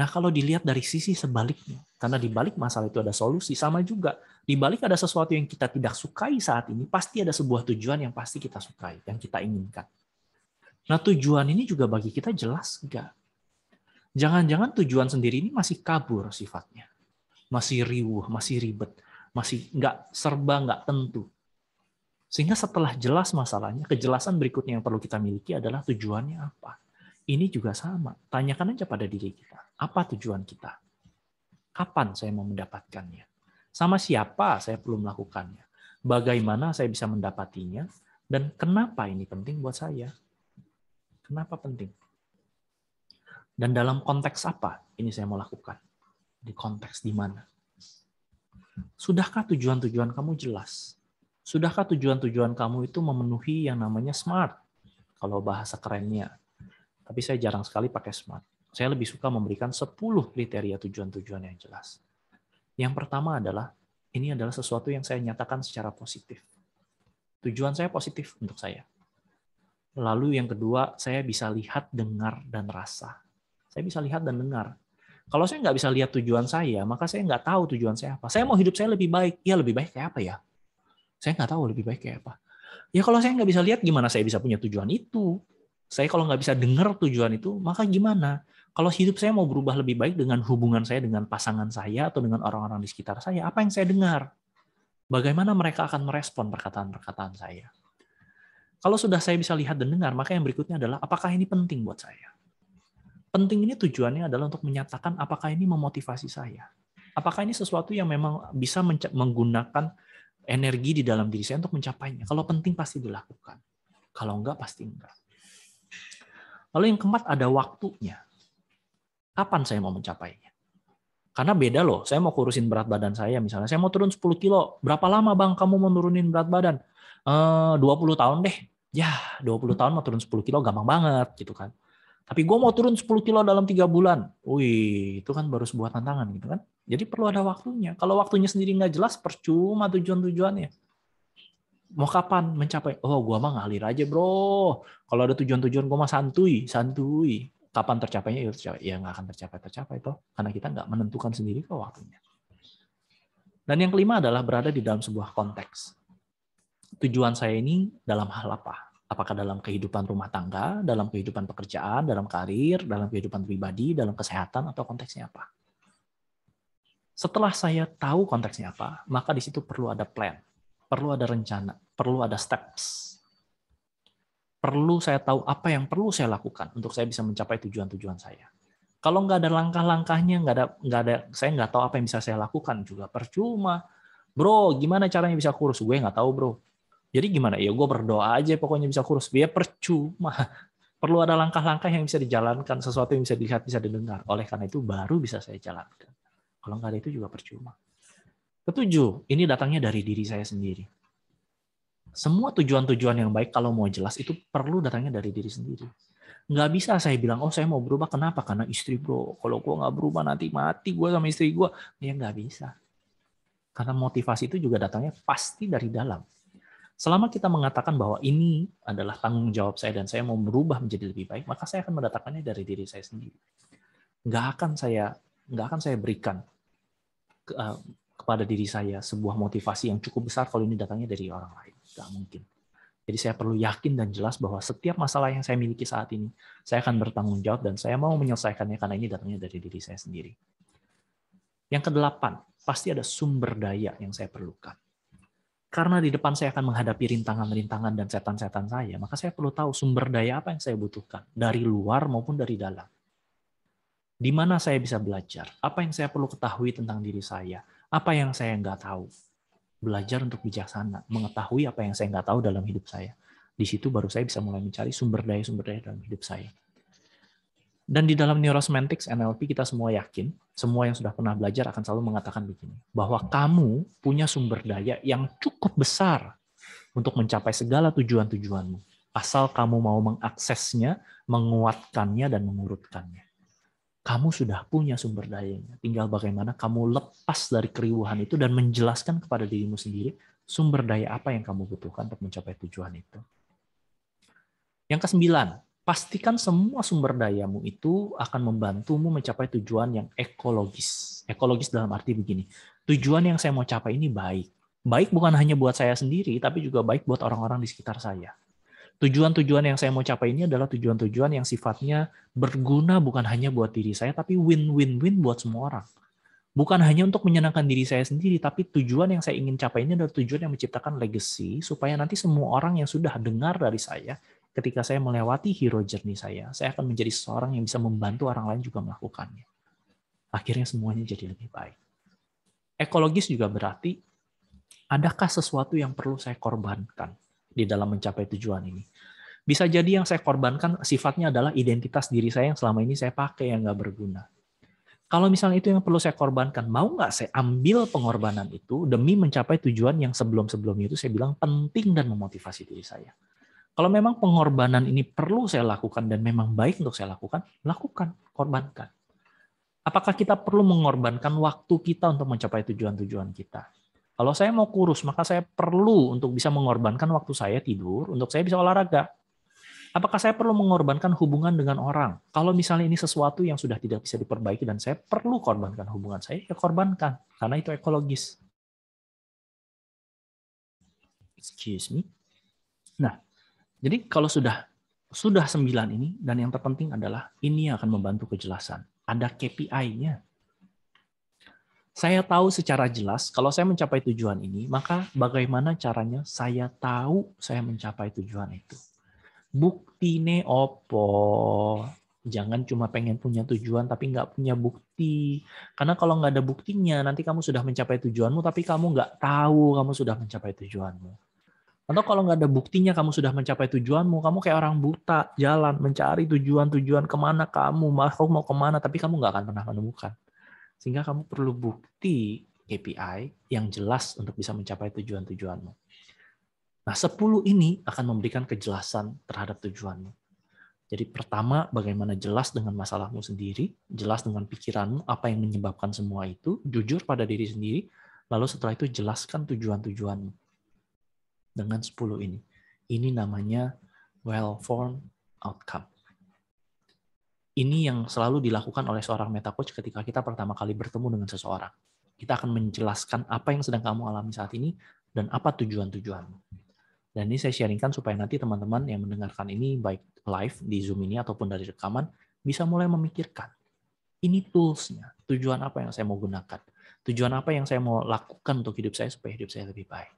Nah, kalau dilihat dari sisi sebaliknya, karena di balik masalah itu ada solusi, sama juga. Di balik ada sesuatu yang kita tidak sukai saat ini, pasti ada sebuah tujuan yang pasti kita sukai, yang kita inginkan. Nah, tujuan ini juga bagi kita jelas nggak? Jangan-jangan tujuan sendiri ini masih kabur sifatnya. Masih riuh, masih ribet, masih nggak serba, nggak tentu. Sehingga setelah jelas masalahnya, kejelasan berikutnya yang perlu kita miliki adalah tujuannya apa. Ini juga sama. Tanyakan aja pada diri kita. Apa tujuan kita? Kapan saya mau mendapatkannya? Sama siapa saya perlu melakukannya? Bagaimana saya bisa mendapatinya? Dan kenapa ini penting buat saya? Kenapa penting? Dan dalam konteks apa ini saya mau lakukan? Di konteks di mana? Sudahkah tujuan-tujuan kamu jelas? Sudahkah tujuan-tujuan kamu itu memenuhi yang namanya SMART? Kalau bahasa kerennya. Tapi saya jarang sekali pakai SMART. Saya lebih suka memberikan 10 kriteria tujuan-tujuan yang jelas. Yang pertama adalah, ini adalah sesuatu yang saya nyatakan secara positif. Tujuan saya positif untuk saya. Lalu yang kedua, saya bisa lihat, dengar, dan rasa. Saya bisa lihat dan dengar. Kalau saya nggak bisa lihat tujuan saya, maka saya nggak tahu tujuan saya apa. Saya mau hidup saya lebih baik. Ya lebih baik kayak apa ya? Saya nggak tahu lebih baik kayak apa. Ya kalau saya nggak bisa lihat, gimana saya bisa punya tujuan itu? Saya kalau nggak bisa dengar tujuan itu, maka gimana? Kalau hidup saya mau berubah lebih baik dengan hubungan saya dengan pasangan saya atau dengan orang-orang di sekitar saya, apa yang saya dengar? Bagaimana mereka akan merespon perkataan-perkataan saya? Kalau sudah saya bisa lihat dan dengar, maka yang berikutnya adalah apakah ini penting buat saya? Penting ini tujuannya adalah untuk menyatakan apakah ini memotivasi saya. Apakah ini sesuatu yang memang bisa menggunakan energi di dalam diri saya untuk mencapainya. Kalau penting pasti dilakukan. Kalau enggak, pasti enggak. Lalu yang keempat ada waktunya. Kapan saya mau mencapainya? Karena beda loh, saya mau kurusin berat badan saya misalnya. Saya mau turun 10 kilo. Berapa lama Bang kamu mau nurunin berat badan? 20 tahun deh. Ya, 20 tahun mau turun 10 kilo gampang banget gitu kan. Tapi gue mau turun 10 kilo dalam 3 bulan. Wih, itu kan baru sebuah tantangan gitu kan. Jadi perlu ada waktunya. Kalau waktunya sendiri nggak jelas, percuma tujuan-tujuannya. Mau kapan mencapai? Oh, gue mah ngalir aja bro. Kalau ada tujuan-tujuan gue mah santuy. Kapan tercapainya? Ya tercapai. Ya nggak akan tercapai toh. Karena kita nggak menentukan sendiri kok waktunya. Dan yang kelima adalah berada di dalam sebuah konteks. Tujuan saya ini dalam hal apa? Apakah dalam kehidupan rumah tangga, dalam kehidupan pekerjaan, dalam karir, dalam kehidupan pribadi, dalam kesehatan, atau konteksnya apa? Setelah saya tahu konteksnya apa, maka di situ perlu ada plan, perlu ada rencana, perlu ada steps. Perlu saya tahu apa yang perlu saya lakukan untuk saya bisa mencapai tujuan-tujuan saya. Kalau nggak ada langkah-langkahnya, saya nggak tahu apa yang bisa saya lakukan juga percuma. Bro, gimana caranya bisa kurus? Gue nggak tahu, bro. Jadi gimana? Ya gue berdoa aja pokoknya bisa kurus. Biar percuma. Perlu ada langkah-langkah yang bisa dijalankan, sesuatu yang bisa dilihat, bisa didengar. Oleh karena itu baru bisa saya jalankan. Kalau nggak ada itu juga percuma. Ketujuh, ini datangnya dari diri saya sendiri. Semua tujuan-tujuan yang baik kalau mau jelas itu perlu datangnya dari diri sendiri. Nggak bisa saya bilang, oh saya mau berubah, kenapa? Karena istri bro. Kalau gue nggak berubah nanti mati gue sama istri gue. Ya nggak bisa. Karena motivasi itu juga datangnya pasti dari dalam. Selama kita mengatakan bahwa ini adalah tanggung jawab saya dan saya mau berubah menjadi lebih baik, maka saya akan mendatangkannya dari diri saya sendiri. Nggak akan saya berikan kepada diri saya sebuah motivasi yang cukup besar kalau ini datangnya dari orang lain. Nggak mungkin. Jadi saya perlu yakin dan jelas bahwa setiap masalah yang saya miliki saat ini, saya akan bertanggung jawab dan saya mau menyelesaikannya karena ini datangnya dari diri saya sendiri. Yang kedelapan, pasti ada sumber daya yang saya perlukan. Karena di depan saya akan menghadapi rintangan-rintangan dan setan-setan saya, maka saya perlu tahu sumber daya apa yang saya butuhkan, dari luar maupun dari dalam. Di mana saya bisa belajar, apa yang saya perlu ketahui tentang diri saya, apa yang saya nggak tahu. Belajar untuk bijaksana, mengetahui apa yang saya nggak tahu dalam hidup saya. Di situ baru saya bisa mulai mencari sumber daya dalam hidup saya. Dan di dalam Neurosemantics NLP kita semua yakin, semua yang sudah pernah belajar akan selalu mengatakan begini, bahwa kamu punya sumber daya yang cukup besar untuk mencapai segala tujuan-tujuanmu, asal kamu mau mengaksesnya, menguatkannya, dan mengurutkannya. Kamu sudah punya sumber dayanya, tinggal bagaimana kamu lepas dari keriuhan itu dan menjelaskan kepada dirimu sendiri sumber daya apa yang kamu butuhkan untuk mencapai tujuan itu. Yang kesembilan, pastikan semua sumber dayamu itu akan membantumu mencapai tujuan yang ekologis. Ekologis dalam arti begini, tujuan yang saya mau capai ini baik. Baik bukan hanya buat saya sendiri, tapi juga baik buat orang-orang di sekitar saya. Tujuan-tujuan yang saya mau capai ini adalah tujuan-tujuan yang sifatnya berguna bukan hanya buat diri saya, tapi win-win-win buat semua orang. Bukan hanya untuk menyenangkan diri saya sendiri, tapi tujuan yang saya ingin capai ini adalah tujuan yang menciptakan legacy, supaya nanti semua orang yang sudah dengar dari saya, ketika saya melewati hero journey saya akan menjadi seseorang yang bisa membantu orang lain juga melakukannya. Akhirnya semuanya jadi lebih baik. Ekologis juga berarti, adakah sesuatu yang perlu saya korbankan di dalam mencapai tujuan ini? Bisa jadi yang saya korbankan sifatnya adalah identitas diri saya yang selama ini saya pakai yang nggak berguna. Kalau misalnya itu yang perlu saya korbankan, mau nggak saya ambil pengorbanan itu demi mencapai tujuan yang sebelum-sebelumnya itu saya bilang penting dan memotivasi diri saya. Kalau memang pengorbanan ini perlu saya lakukan dan memang baik untuk saya lakukan, korbankan. Apakah kita perlu mengorbankan waktu kita untuk mencapai tujuan-tujuan kita? Kalau saya mau kurus, maka saya perlu untuk bisa mengorbankan waktu saya tidur, untuk saya bisa olahraga. Apakah saya perlu mengorbankan hubungan dengan orang? Kalau misalnya ini sesuatu yang sudah tidak bisa diperbaiki dan saya perlu korbankan hubungan saya, ya korbankan. Karena itu ekologis. Excuse me. Nah, jadi kalau sudah 9 ini, dan yang terpenting adalah ini yang akan membantu kejelasan. Ada KPI-nya. Saya tahu secara jelas, kalau saya mencapai tujuan ini, maka bagaimana caranya saya tahu saya mencapai tujuan itu. Buktine opo. Jangan cuma pengen punya tujuan tapi nggak punya bukti. Karena kalau nggak ada buktinya, nanti kamu sudah mencapai tujuanmu tapi kamu nggak tahu kamu sudah mencapai tujuanmu. Atau kalau nggak ada buktinya kamu sudah mencapai tujuanmu, kamu kayak orang buta, jalan mencari tujuan-tujuan kemana kamu mau kemana, tapi kamu nggak akan pernah menemukan. Sehingga kamu perlu bukti KPI yang jelas untuk bisa mencapai tujuan-tujuanmu. Nah, 10 ini akan memberikan kejelasan terhadap tujuanmu. Jadi pertama, bagaimana jelas dengan masalahmu sendiri, jelas dengan pikiranmu, apa yang menyebabkan semua itu, jujur pada diri sendiri, lalu setelah itu jelaskan tujuan-tujuanmu. Dengan 10 ini. Ini namanya well-formed outcome. Ini yang selalu dilakukan oleh seorang meta coach ketika kita pertama kali bertemu dengan seseorang. Kita akan menjelaskan apa yang sedang kamu alami saat ini, dan apa tujuan-tujuanmu. Dan ini saya sharingkan supaya nanti teman-teman yang mendengarkan ini baik live di Zoom ini ataupun dari rekaman bisa mulai memikirkan. Ini toolsnya, tujuan apa yang saya mau gunakan, tujuan apa yang saya mau lakukan untuk hidup saya supaya hidup saya lebih baik.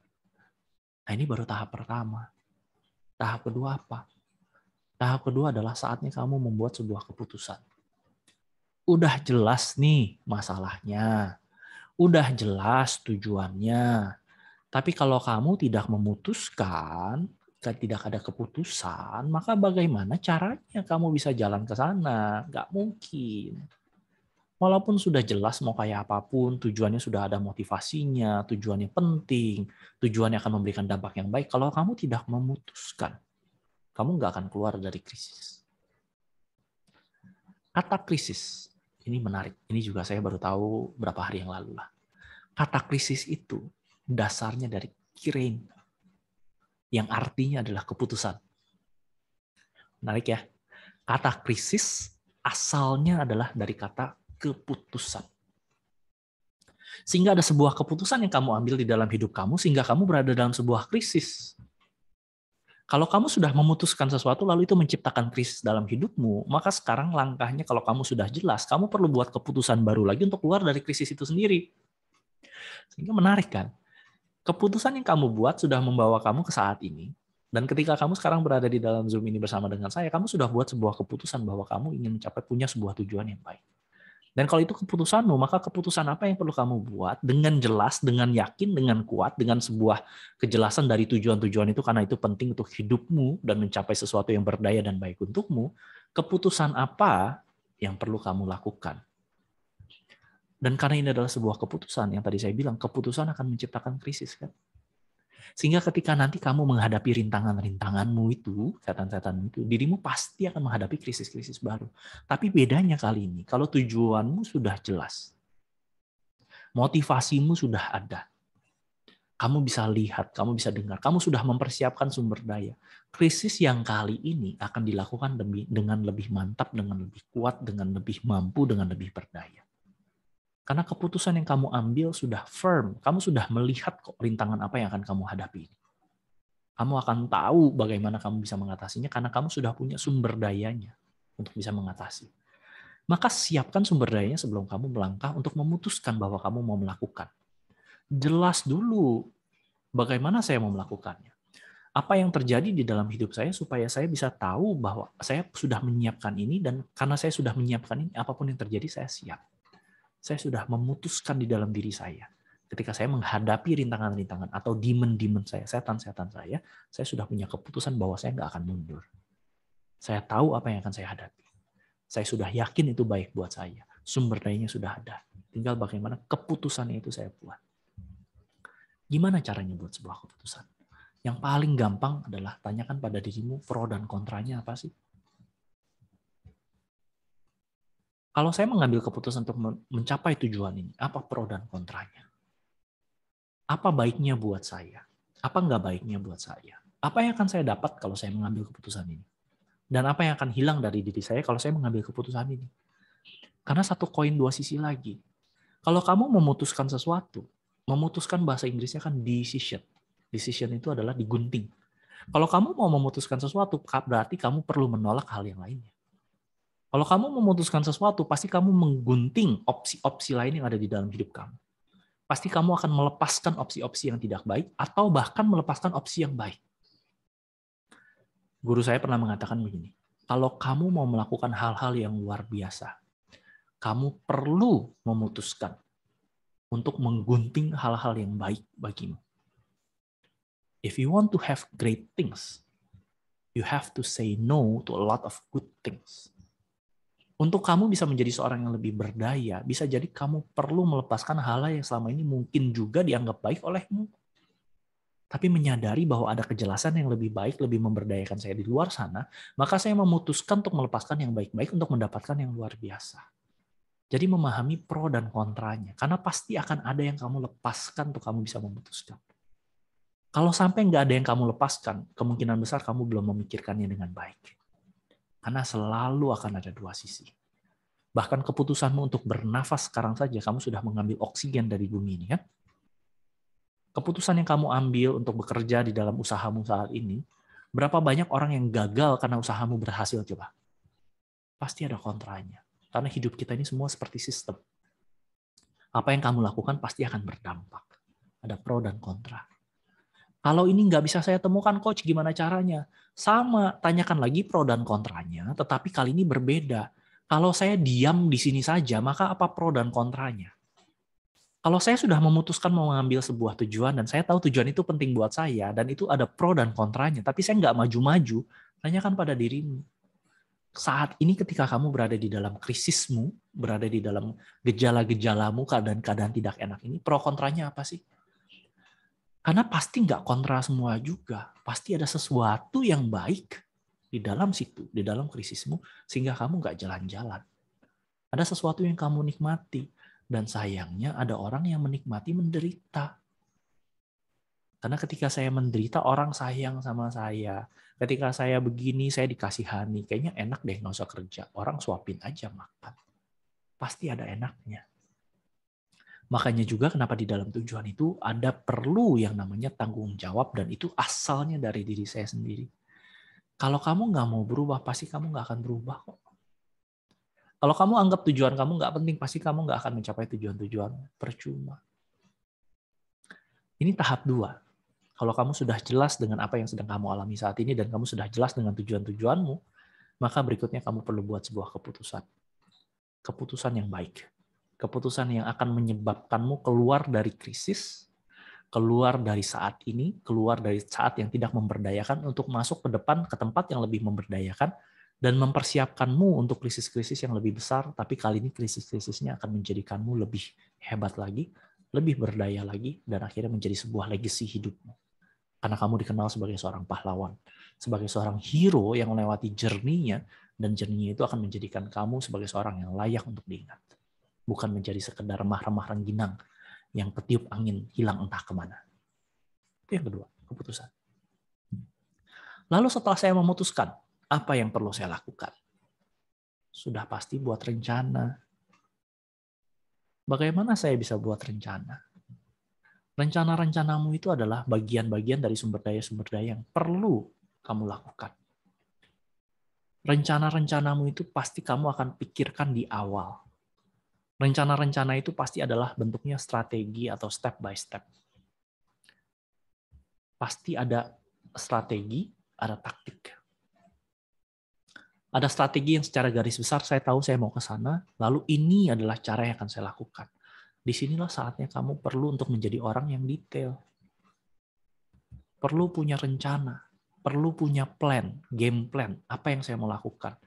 Nah, ini baru tahap pertama. Tahap kedua apa? Tahap kedua adalah saatnya kamu membuat sebuah keputusan. Udah jelas nih masalahnya, udah jelas tujuannya. Tapi kalau kamu tidak memutuskan, tidak ada keputusan, maka bagaimana caranya kamu bisa jalan ke sana? Nggak mungkin. Walaupun sudah jelas mau kayak apapun, tujuannya sudah ada motivasinya, tujuannya penting, tujuannya akan memberikan dampak yang baik. Kalau kamu tidak memutuskan, kamu nggak akan keluar dari krisis. Kata krisis, ini menarik. Ini juga saya baru tahu berapa hari yang lalu lah. Kata krisis itu dasarnya dari kirein, yang artinya adalah keputusan. Menarik ya. Kata krisis asalnya adalah dari kata keputusan. Sehingga ada sebuah keputusan yang kamu ambil di dalam hidup kamu sehingga kamu berada dalam sebuah krisis. Kalau kamu sudah memutuskan sesuatu lalu itu menciptakan krisis dalam hidupmu, maka sekarang langkahnya kalau kamu sudah jelas, kamu perlu buat keputusan baru lagi untuk keluar dari krisis itu sendiri. Sehingga menarik kan? Keputusan yang kamu buat sudah membawa kamu ke saat ini, dan ketika kamu sekarang berada di dalam Zoom ini bersama dengan saya, kamu sudah buat sebuah keputusan bahwa kamu ingin mencapai punya sebuah tujuan yang baik. Dan kalau itu keputusanmu, maka keputusan apa yang perlu kamu buat dengan jelas, dengan yakin, dengan kuat, dengan sebuah kejelasan dari tujuan-tujuan itu, karena itu penting untuk hidupmu dan mencapai sesuatu yang berdaya dan baik untukmu, keputusan apa yang perlu kamu lakukan. Dan karena ini adalah sebuah keputusan, yang tadi saya bilang, keputusan akan menciptakan krisis, kan? Sehingga ketika nanti kamu menghadapi rintangan-rintanganmu itu, setan-setanmu itu, dirimu pasti akan menghadapi krisis-krisis baru. Tapi bedanya kali ini, kalau tujuanmu sudah jelas, motivasimu sudah ada, kamu bisa lihat, kamu bisa dengar, kamu sudah mempersiapkan sumber daya. Krisis yang kali ini akan dilakukan dengan lebih mantap, dengan lebih kuat, dengan lebih mampu, dengan lebih berdaya. Karena keputusan yang kamu ambil sudah firm. Kamu sudah melihat kok rintangan apa yang akan kamu hadapi. Kamu akan tahu bagaimana kamu bisa mengatasinya karena kamu sudah punya sumber dayanya untuk bisa mengatasi. Maka siapkan sumber dayanya sebelum kamu melangkah untuk memutuskan bahwa kamu mau melakukan. Jelas dulu bagaimana saya mau melakukannya. Apa yang terjadi di dalam hidup saya supaya saya bisa tahu bahwa saya sudah menyiapkan ini, dan karena saya sudah menyiapkan ini, apapun yang terjadi saya siap. Saya sudah memutuskan di dalam diri saya. Ketika saya menghadapi rintangan-rintangan atau demon-demon saya, setan-setan saya sudah punya keputusan bahwa saya nggak akan mundur. Saya tahu apa yang akan saya hadapi. Saya sudah yakin itu baik buat saya. Sumber dayanya sudah ada. Tinggal bagaimana keputusannya itu saya buat. Gimana caranya buat sebuah keputusan? Yang paling gampang adalah tanyakan pada dirimu pro dan kontranya apa sih? Kalau saya mengambil keputusan untuk mencapai tujuan ini, apa pro dan kontranya? Apa baiknya buat saya? Apa nggak baiknya buat saya? Apa yang akan saya dapat kalau saya mengambil keputusan ini? Dan apa yang akan hilang dari diri saya kalau saya mengambil keputusan ini? Karena satu koin dua sisi lagi. Kalau kamu memutuskan sesuatu, memutuskan bahasa Inggrisnya kan decision. Decision itu adalah digunting. Kalau kamu mau memutuskan sesuatu, berarti kamu perlu menolak hal yang lainnya. Kalau kamu memutuskan sesuatu, pasti kamu menggunting opsi-opsi lain yang ada di dalam hidup kamu. Pasti kamu akan melepaskan opsi-opsi yang tidak baik, atau bahkan melepaskan opsi yang baik. Guru saya pernah mengatakan begini, kalau kamu mau melakukan hal-hal yang luar biasa, kamu perlu memutuskan untuk menggunting hal-hal yang baik bagimu. If you want to have great things, you have to say no to a lot of good things. Untuk kamu bisa menjadi seorang yang lebih berdaya, bisa jadi kamu perlu melepaskan hal-hal yang selama ini mungkin juga dianggap baik olehmu. Tapi menyadari bahwa ada kejelasan yang lebih baik, lebih memberdayakan saya di luar sana, maka saya memutuskan untuk melepaskan yang baik-baik untuk mendapatkan yang luar biasa. Jadi memahami pro dan kontranya, karena pasti akan ada yang kamu lepaskan untuk kamu bisa memutuskan. Kalau sampai nggak ada yang kamu lepaskan, kemungkinan besar kamu belum memikirkannya dengan baik. Karena selalu akan ada dua sisi. Bahkan keputusanmu untuk bernafas sekarang saja, kamu sudah mengambil oksigen dari bumi ini, kan? Keputusan yang kamu ambil untuk bekerja di dalam usahamu saat ini, berapa banyak orang yang gagal karena usahamu berhasil, coba? Pasti ada kontranya. Karena hidup kita ini semua seperti sistem. Apa yang kamu lakukan pasti akan berdampak. Ada pro dan kontra. Kalau ini nggak bisa saya temukan, coach, gimana caranya? Sama, tanyakan lagi pro dan kontranya, tetapi kali ini berbeda. Kalau saya diam di sini saja, maka apa pro dan kontranya? Kalau saya sudah memutuskan mau mengambil sebuah tujuan, dan saya tahu tujuan itu penting buat saya, dan itu ada pro dan kontranya, tapi saya nggak maju-maju, tanyakan pada dirimu. Saat ini ketika kamu berada di dalam krisismu, berada di dalam gejala-gejalamu, keadaan-keadaan tidak enak ini, pro kontranya apa sih? Karena pasti nggak kontra semua juga. Pasti ada sesuatu yang baik di dalam situ, di dalam krisismu, sehingga kamu nggak jalan-jalan. Ada sesuatu yang kamu nikmati. Dan sayangnya ada orang yang menikmati menderita. Karena ketika saya menderita, orang sayang sama saya. Ketika saya begini, saya dikasihani. Kayaknya enak deh nggak usah kerja. Orang suapin aja makan. Pasti ada enaknya. Makanya juga kenapa di dalam tujuan itu ada perlu yang namanya tanggung jawab, dan itu asalnya dari diri saya sendiri. Kalau kamu nggak mau berubah, pasti kamu nggak akan berubah kok. Kalau kamu anggap tujuan kamu nggak penting, pasti kamu nggak akan mencapai tujuan-tujuan. Percuma. Ini tahap 2. Kalau kamu sudah jelas dengan apa yang sedang kamu alami saat ini, dan kamu sudah jelas dengan tujuan-tujuanmu, maka berikutnya kamu perlu buat sebuah keputusan. Keputusan yang baik. Keputusan yang akan menyebabkanmu keluar dari krisis, keluar dari saat ini, keluar dari saat yang tidak memberdayakan untuk masuk ke depan ke tempat yang lebih memberdayakan, dan mempersiapkanmu untuk krisis-krisis yang lebih besar, tapi kali ini krisis-krisisnya akan menjadikanmu lebih hebat lagi, lebih berdaya lagi, dan akhirnya menjadi sebuah legacy hidupmu. Karena kamu dikenal sebagai seorang pahlawan, sebagai seorang hero yang melewati journey-nya, dan journey-nya itu akan menjadikan kamu sebagai seorang yang layak untuk diingat. Bukan menjadi sekedar remah-remah rengginang yang ketiup angin hilang entah kemana. Itu yang kedua, keputusan. Lalu setelah saya memutuskan, apa yang perlu saya lakukan? Sudah pasti buat rencana. Bagaimana saya bisa buat rencana? Rencana-rencanamu itu adalah bagian-bagian dari sumber daya yang perlu kamu lakukan. Rencana-rencanamu itu pasti kamu akan pikirkan di awal. Rencana-rencana itu pasti adalah bentuknya strategi atau step by step. Pasti ada strategi, ada taktik. Ada strategi yang secara garis besar saya tahu saya mau ke sana, lalu ini adalah cara yang akan saya lakukan. Disinilah saatnya kamu perlu untuk menjadi orang yang detail. Perlu punya rencana, perlu punya plan, game plan, apa yang saya mau lakukan.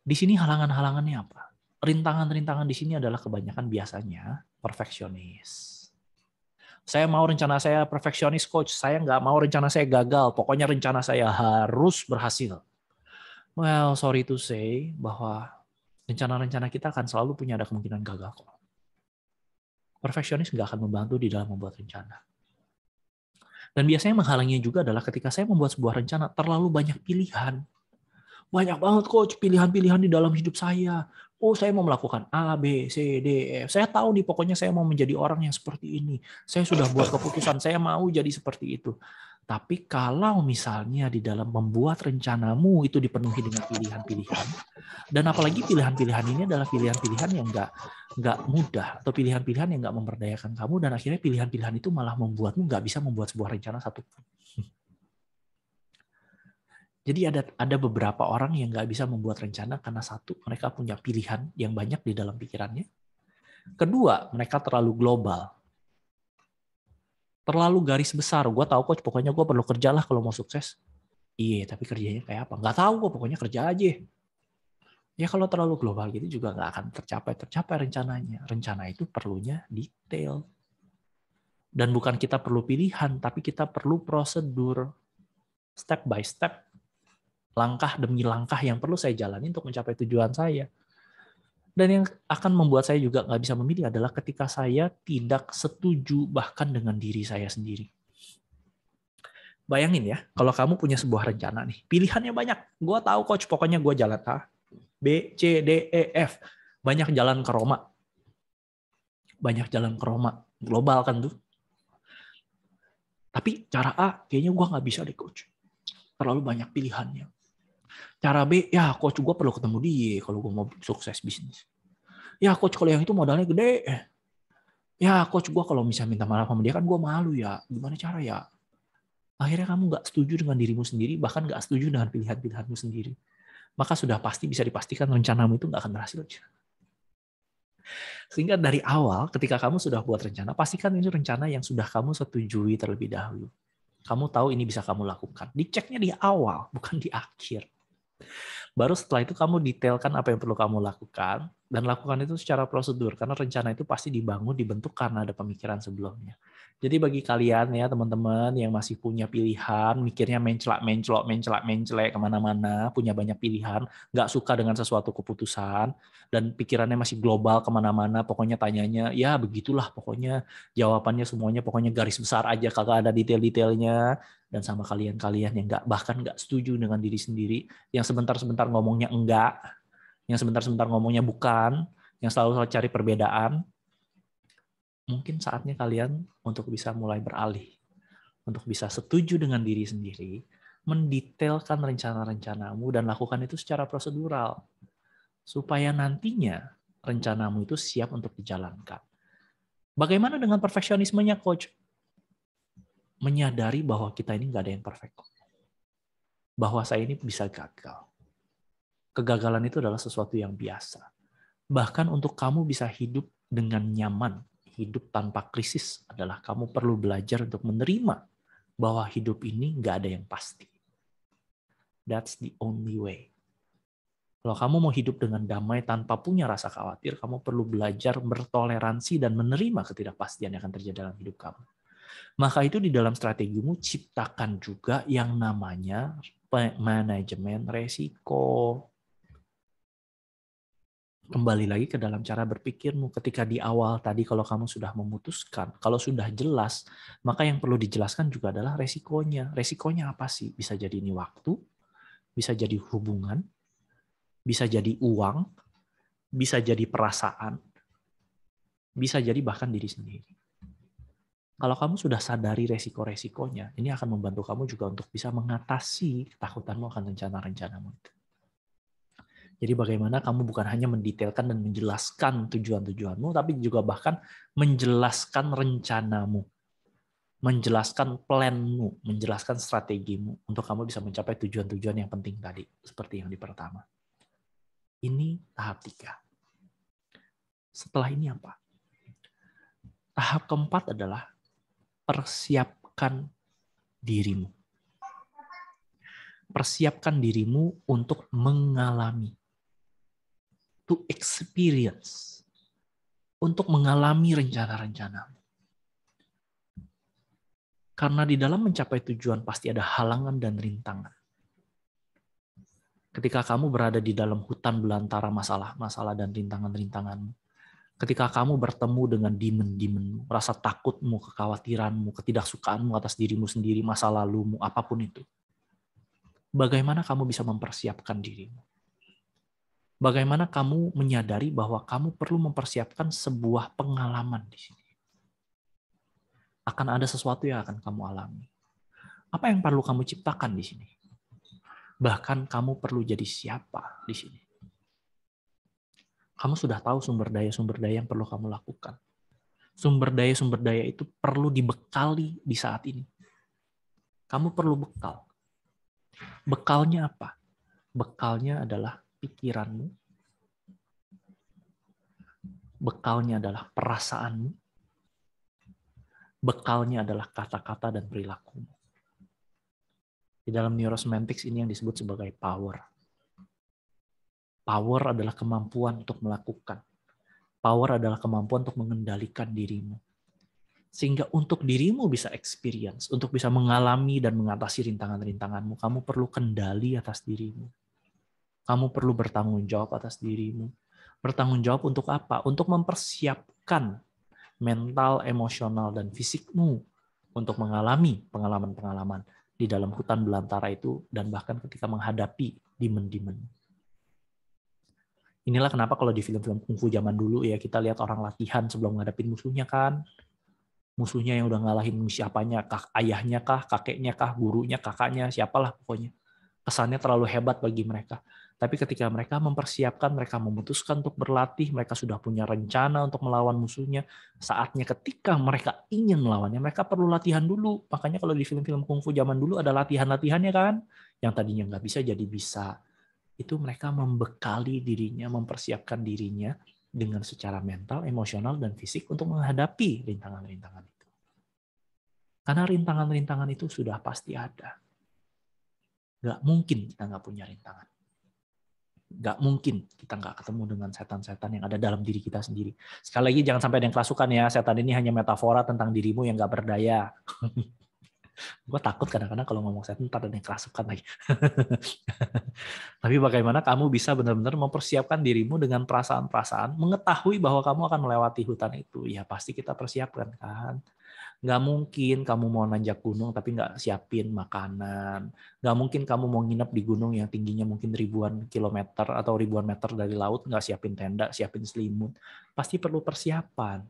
Di sini halangan-halangannya apa? Rintangan-rintangan di sini adalah kebanyakan biasanya perfeksionis. Saya mau rencana saya perfeksionis, coach. Saya nggak mau rencana saya gagal. Pokoknya rencana saya harus berhasil. Well, sorry to say bahwa rencana-rencana kita akan selalu punya ada kemungkinan gagal kok. Perfeksionis nggak akan membantu di dalam membuat rencana. Dan biasanya menghalanginya juga adalah ketika saya membuat sebuah rencana terlalu banyak pilihan. Banyak banget coach pilihan-pilihan di dalam hidup saya. Oh, saya mau melakukan A, B, C, D, E. Saya tahu nih pokoknya saya mau menjadi orang yang seperti ini. Saya sudah buat keputusan, saya mau jadi seperti itu. Tapi kalau misalnya di dalam membuat rencanamu itu dipenuhi dengan pilihan-pilihan, dan apalagi pilihan-pilihan ini adalah pilihan-pilihan yang nggak mudah, atau pilihan-pilihan yang nggak memberdayakan kamu, dan akhirnya pilihan-pilihan itu malah membuatmu nggak bisa membuat sebuah rencana satupun. Jadi ada beberapa orang yang nggak bisa membuat rencana karena satu, mereka punya pilihan yang banyak di dalam pikirannya. Kedua, mereka terlalu global. Terlalu garis besar. Gue tahu coach, pokoknya gue perlu kerja lah kalau mau sukses. Iya, tapi kerjanya kayak apa? Nggak tahu gue, pokoknya kerja aja. Ya kalau terlalu global gitu juga nggak akan tercapai rencananya. Rencana itu perlunya detail. Dan bukan kita perlu pilihan, tapi kita perlu prosedur. Step by step. Langkah demi langkah yang perlu saya jalani untuk mencapai tujuan saya. Dan yang akan membuat saya juga nggak bisa memilih adalah ketika saya tidak setuju bahkan dengan diri saya sendiri. Bayangin ya, kalau kamu punya sebuah rencana nih, pilihannya banyak. Gue tahu coach, pokoknya gue jalan A, B, C, D, E, F. Banyak jalan ke Roma. Banyak jalan ke Roma. Global kan tuh. Tapi cara A, kayaknya gue nggak bisa deh coach. Terlalu banyak pilihannya. Cara B, ya coach gue perlu ketemu dia kalau gue mau sukses bisnis. Ya coach kalau yang itu modalnya gede. Ya coach gue kalau misalnya minta maaf sama dia kan gue malu ya. Gimana cara ya? Akhirnya kamu nggak setuju dengan dirimu sendiri, bahkan nggak setuju dengan pilihan-pilihanmu sendiri. Maka sudah pasti bisa dipastikan rencanamu itu nggak akan berhasil. Sehingga dari awal ketika kamu sudah buat rencana, pastikan ini rencana yang sudah kamu setujui terlebih dahulu. Kamu tahu ini bisa kamu lakukan. Diceknya di awal, bukan di akhir. Baru setelah itu kamu detailkan apa yang perlu kamu lakukan, dan lakukan itu secara prosedur, karena rencana itu pasti dibangun, dibentuk karena ada pemikiran sebelumnya. Jadi bagi kalian ya teman-teman yang masih punya pilihan, mikirnya mencelak kemana-mana, punya banyak pilihan, nggak suka dengan sesuatu keputusan, dan pikirannya masih global kemana-mana, pokoknya tanyanya, ya begitulah pokoknya, jawabannya semuanya pokoknya garis besar aja, kagak ada detail-detailnya. Dan sama kalian-kalian yang bahkan nggak setuju dengan diri sendiri, yang sebentar-sebentar ngomongnya enggak, yang sebentar-sebentar ngomongnya bukan, yang selalu cari perbedaan, mungkin saatnya kalian untuk bisa mulai beralih, untuk bisa setuju dengan diri sendiri, mendetailkan rencana-rencanamu dan lakukan itu secara prosedural, supaya nantinya rencanamu itu siap untuk dijalankan. Bagaimana dengan perfeksionismenya, Coach? Menyadari bahwa kita ini nggak ada yang perfect. Bahwa saya ini bisa gagal. Kegagalan itu adalah sesuatu yang biasa. Bahkan untuk kamu bisa hidup dengan nyaman, hidup tanpa krisis adalah kamu perlu belajar untuk menerima bahwa hidup ini nggak ada yang pasti. That's the only way. Kalau kamu mau hidup dengan damai tanpa punya rasa khawatir, kamu perlu belajar bertoleransi dan menerima ketidakpastian yang akan terjadi dalam hidup kamu. Maka itu di dalam strategimu ciptakan juga yang namanya manajemen resiko. Kembali lagi ke dalam cara berpikirmu. Ketika di awal tadi kalau kamu sudah memutuskan, kalau sudah jelas, maka yang perlu dijelaskan juga adalah resikonya. Resikonya apa sih? Bisa jadi ini waktu, bisa jadi hubungan, bisa jadi uang, bisa jadi perasaan, bisa jadi bahkan diri sendiri. Kalau kamu sudah sadari resiko-resikonya, ini akan membantu kamu juga untuk bisa mengatasi ketakutanmu akan rencana-rencanamu itu. Jadi bagaimana kamu bukan hanya mendetailkan dan menjelaskan tujuan-tujuanmu, tapi juga bahkan menjelaskan rencanamu. menjelaskan planmu, menjelaskan strategimu untuk kamu bisa mencapai tujuan-tujuan yang penting tadi, seperti yang di pertama. Ini tahap 3. Setelah ini apa? Tahap keempat adalah persiapkan dirimu. Persiapkan dirimu untuk mengalami. To experience. Untuk mengalami rencana-rencana. Karena di dalam mencapai tujuan pasti ada halangan dan rintangan. Ketika kamu berada di dalam hutan belantara masalah-masalah dan rintangan-rintanganmu, ketika kamu bertemu dengan demon-demonmu, rasa takutmu, kekhawatiranmu, ketidaksukaanmu atas dirimu sendiri, masa lalumu, apapun itu, bagaimana kamu bisa mempersiapkan dirimu? Bagaimana kamu menyadari bahwa kamu perlu mempersiapkan sebuah pengalaman di sini? Akan ada sesuatu yang akan kamu alami. Apa yang perlu kamu ciptakan di sini? Bahkan kamu perlu jadi siapa di sini? Kamu sudah tahu sumber daya yang perlu kamu lakukan. Sumber daya itu perlu dibekali di saat ini. Kamu perlu bekal. Bekalnya apa? Bekalnya adalah pikiranmu. Bekalnya adalah perasaanmu. Bekalnya adalah kata-kata dan perilakumu. Di dalam neurosemantics ini yang disebut sebagai power. Power adalah kemampuan untuk melakukan. Power adalah kemampuan untuk mengendalikan dirimu. Sehingga untuk dirimu bisa experience, untuk bisa mengalami dan mengatasi rintangan-rintanganmu, kamu perlu kendali atas dirimu. Kamu perlu bertanggung jawab atas dirimu. Bertanggung jawab untuk apa? Untuk mempersiapkan mental, emosional, dan fisikmu untuk mengalami pengalaman-pengalaman di dalam hutan belantara itu, dan bahkan ketika menghadapi demon-demon. Inilah kenapa kalau di film-film kungfu zaman dulu ya, kita lihat orang latihan sebelum menghadapi musuhnya kan. Musuhnya yang udah ngalahin siapanya, ayahnya kah, kakeknya kah, gurunya, kakaknya, siapalah pokoknya. Kesannya terlalu hebat bagi mereka. Tapi ketika mereka mempersiapkan, mereka memutuskan untuk berlatih, mereka sudah punya rencana untuk melawan musuhnya. Saatnya ketika mereka ingin melawannya, mereka perlu latihan dulu. Makanya kalau di film-film kungfu zaman dulu ada latihan-latihannya kan. Yang tadinya nggak bisa jadi bisa. Itu mereka membekali dirinya, mempersiapkan dirinya dengan secara mental, emosional, dan fisik untuk menghadapi rintangan-rintangan itu. Karena rintangan-rintangan itu sudah pasti ada. Nggak mungkin kita nggak punya rintangan. Nggak mungkin kita nggak ketemu dengan setan-setan yang ada dalam diri kita sendiri. Sekali lagi jangan sampai ada yang kerasukan ya, setan ini hanya metafora tentang dirimu yang nggak berdaya. Gue takut kadang-kadang kalau ngomong setan, ntar ada yang kerasukan lagi. Tapi bagaimana kamu bisa benar-benar mempersiapkan dirimu dengan perasaan-perasaan, mengetahui bahwa kamu akan melewati hutan itu. Ya pasti kita persiapkan kan. Nggak mungkin kamu mau nanjak gunung tapi nggak siapin makanan. Nggak mungkin kamu mau nginep di gunung yang tingginya mungkin ribuan kilometer atau ribuan meter dari laut, nggak siapin tenda, siapin selimut. Pasti perlu persiapan.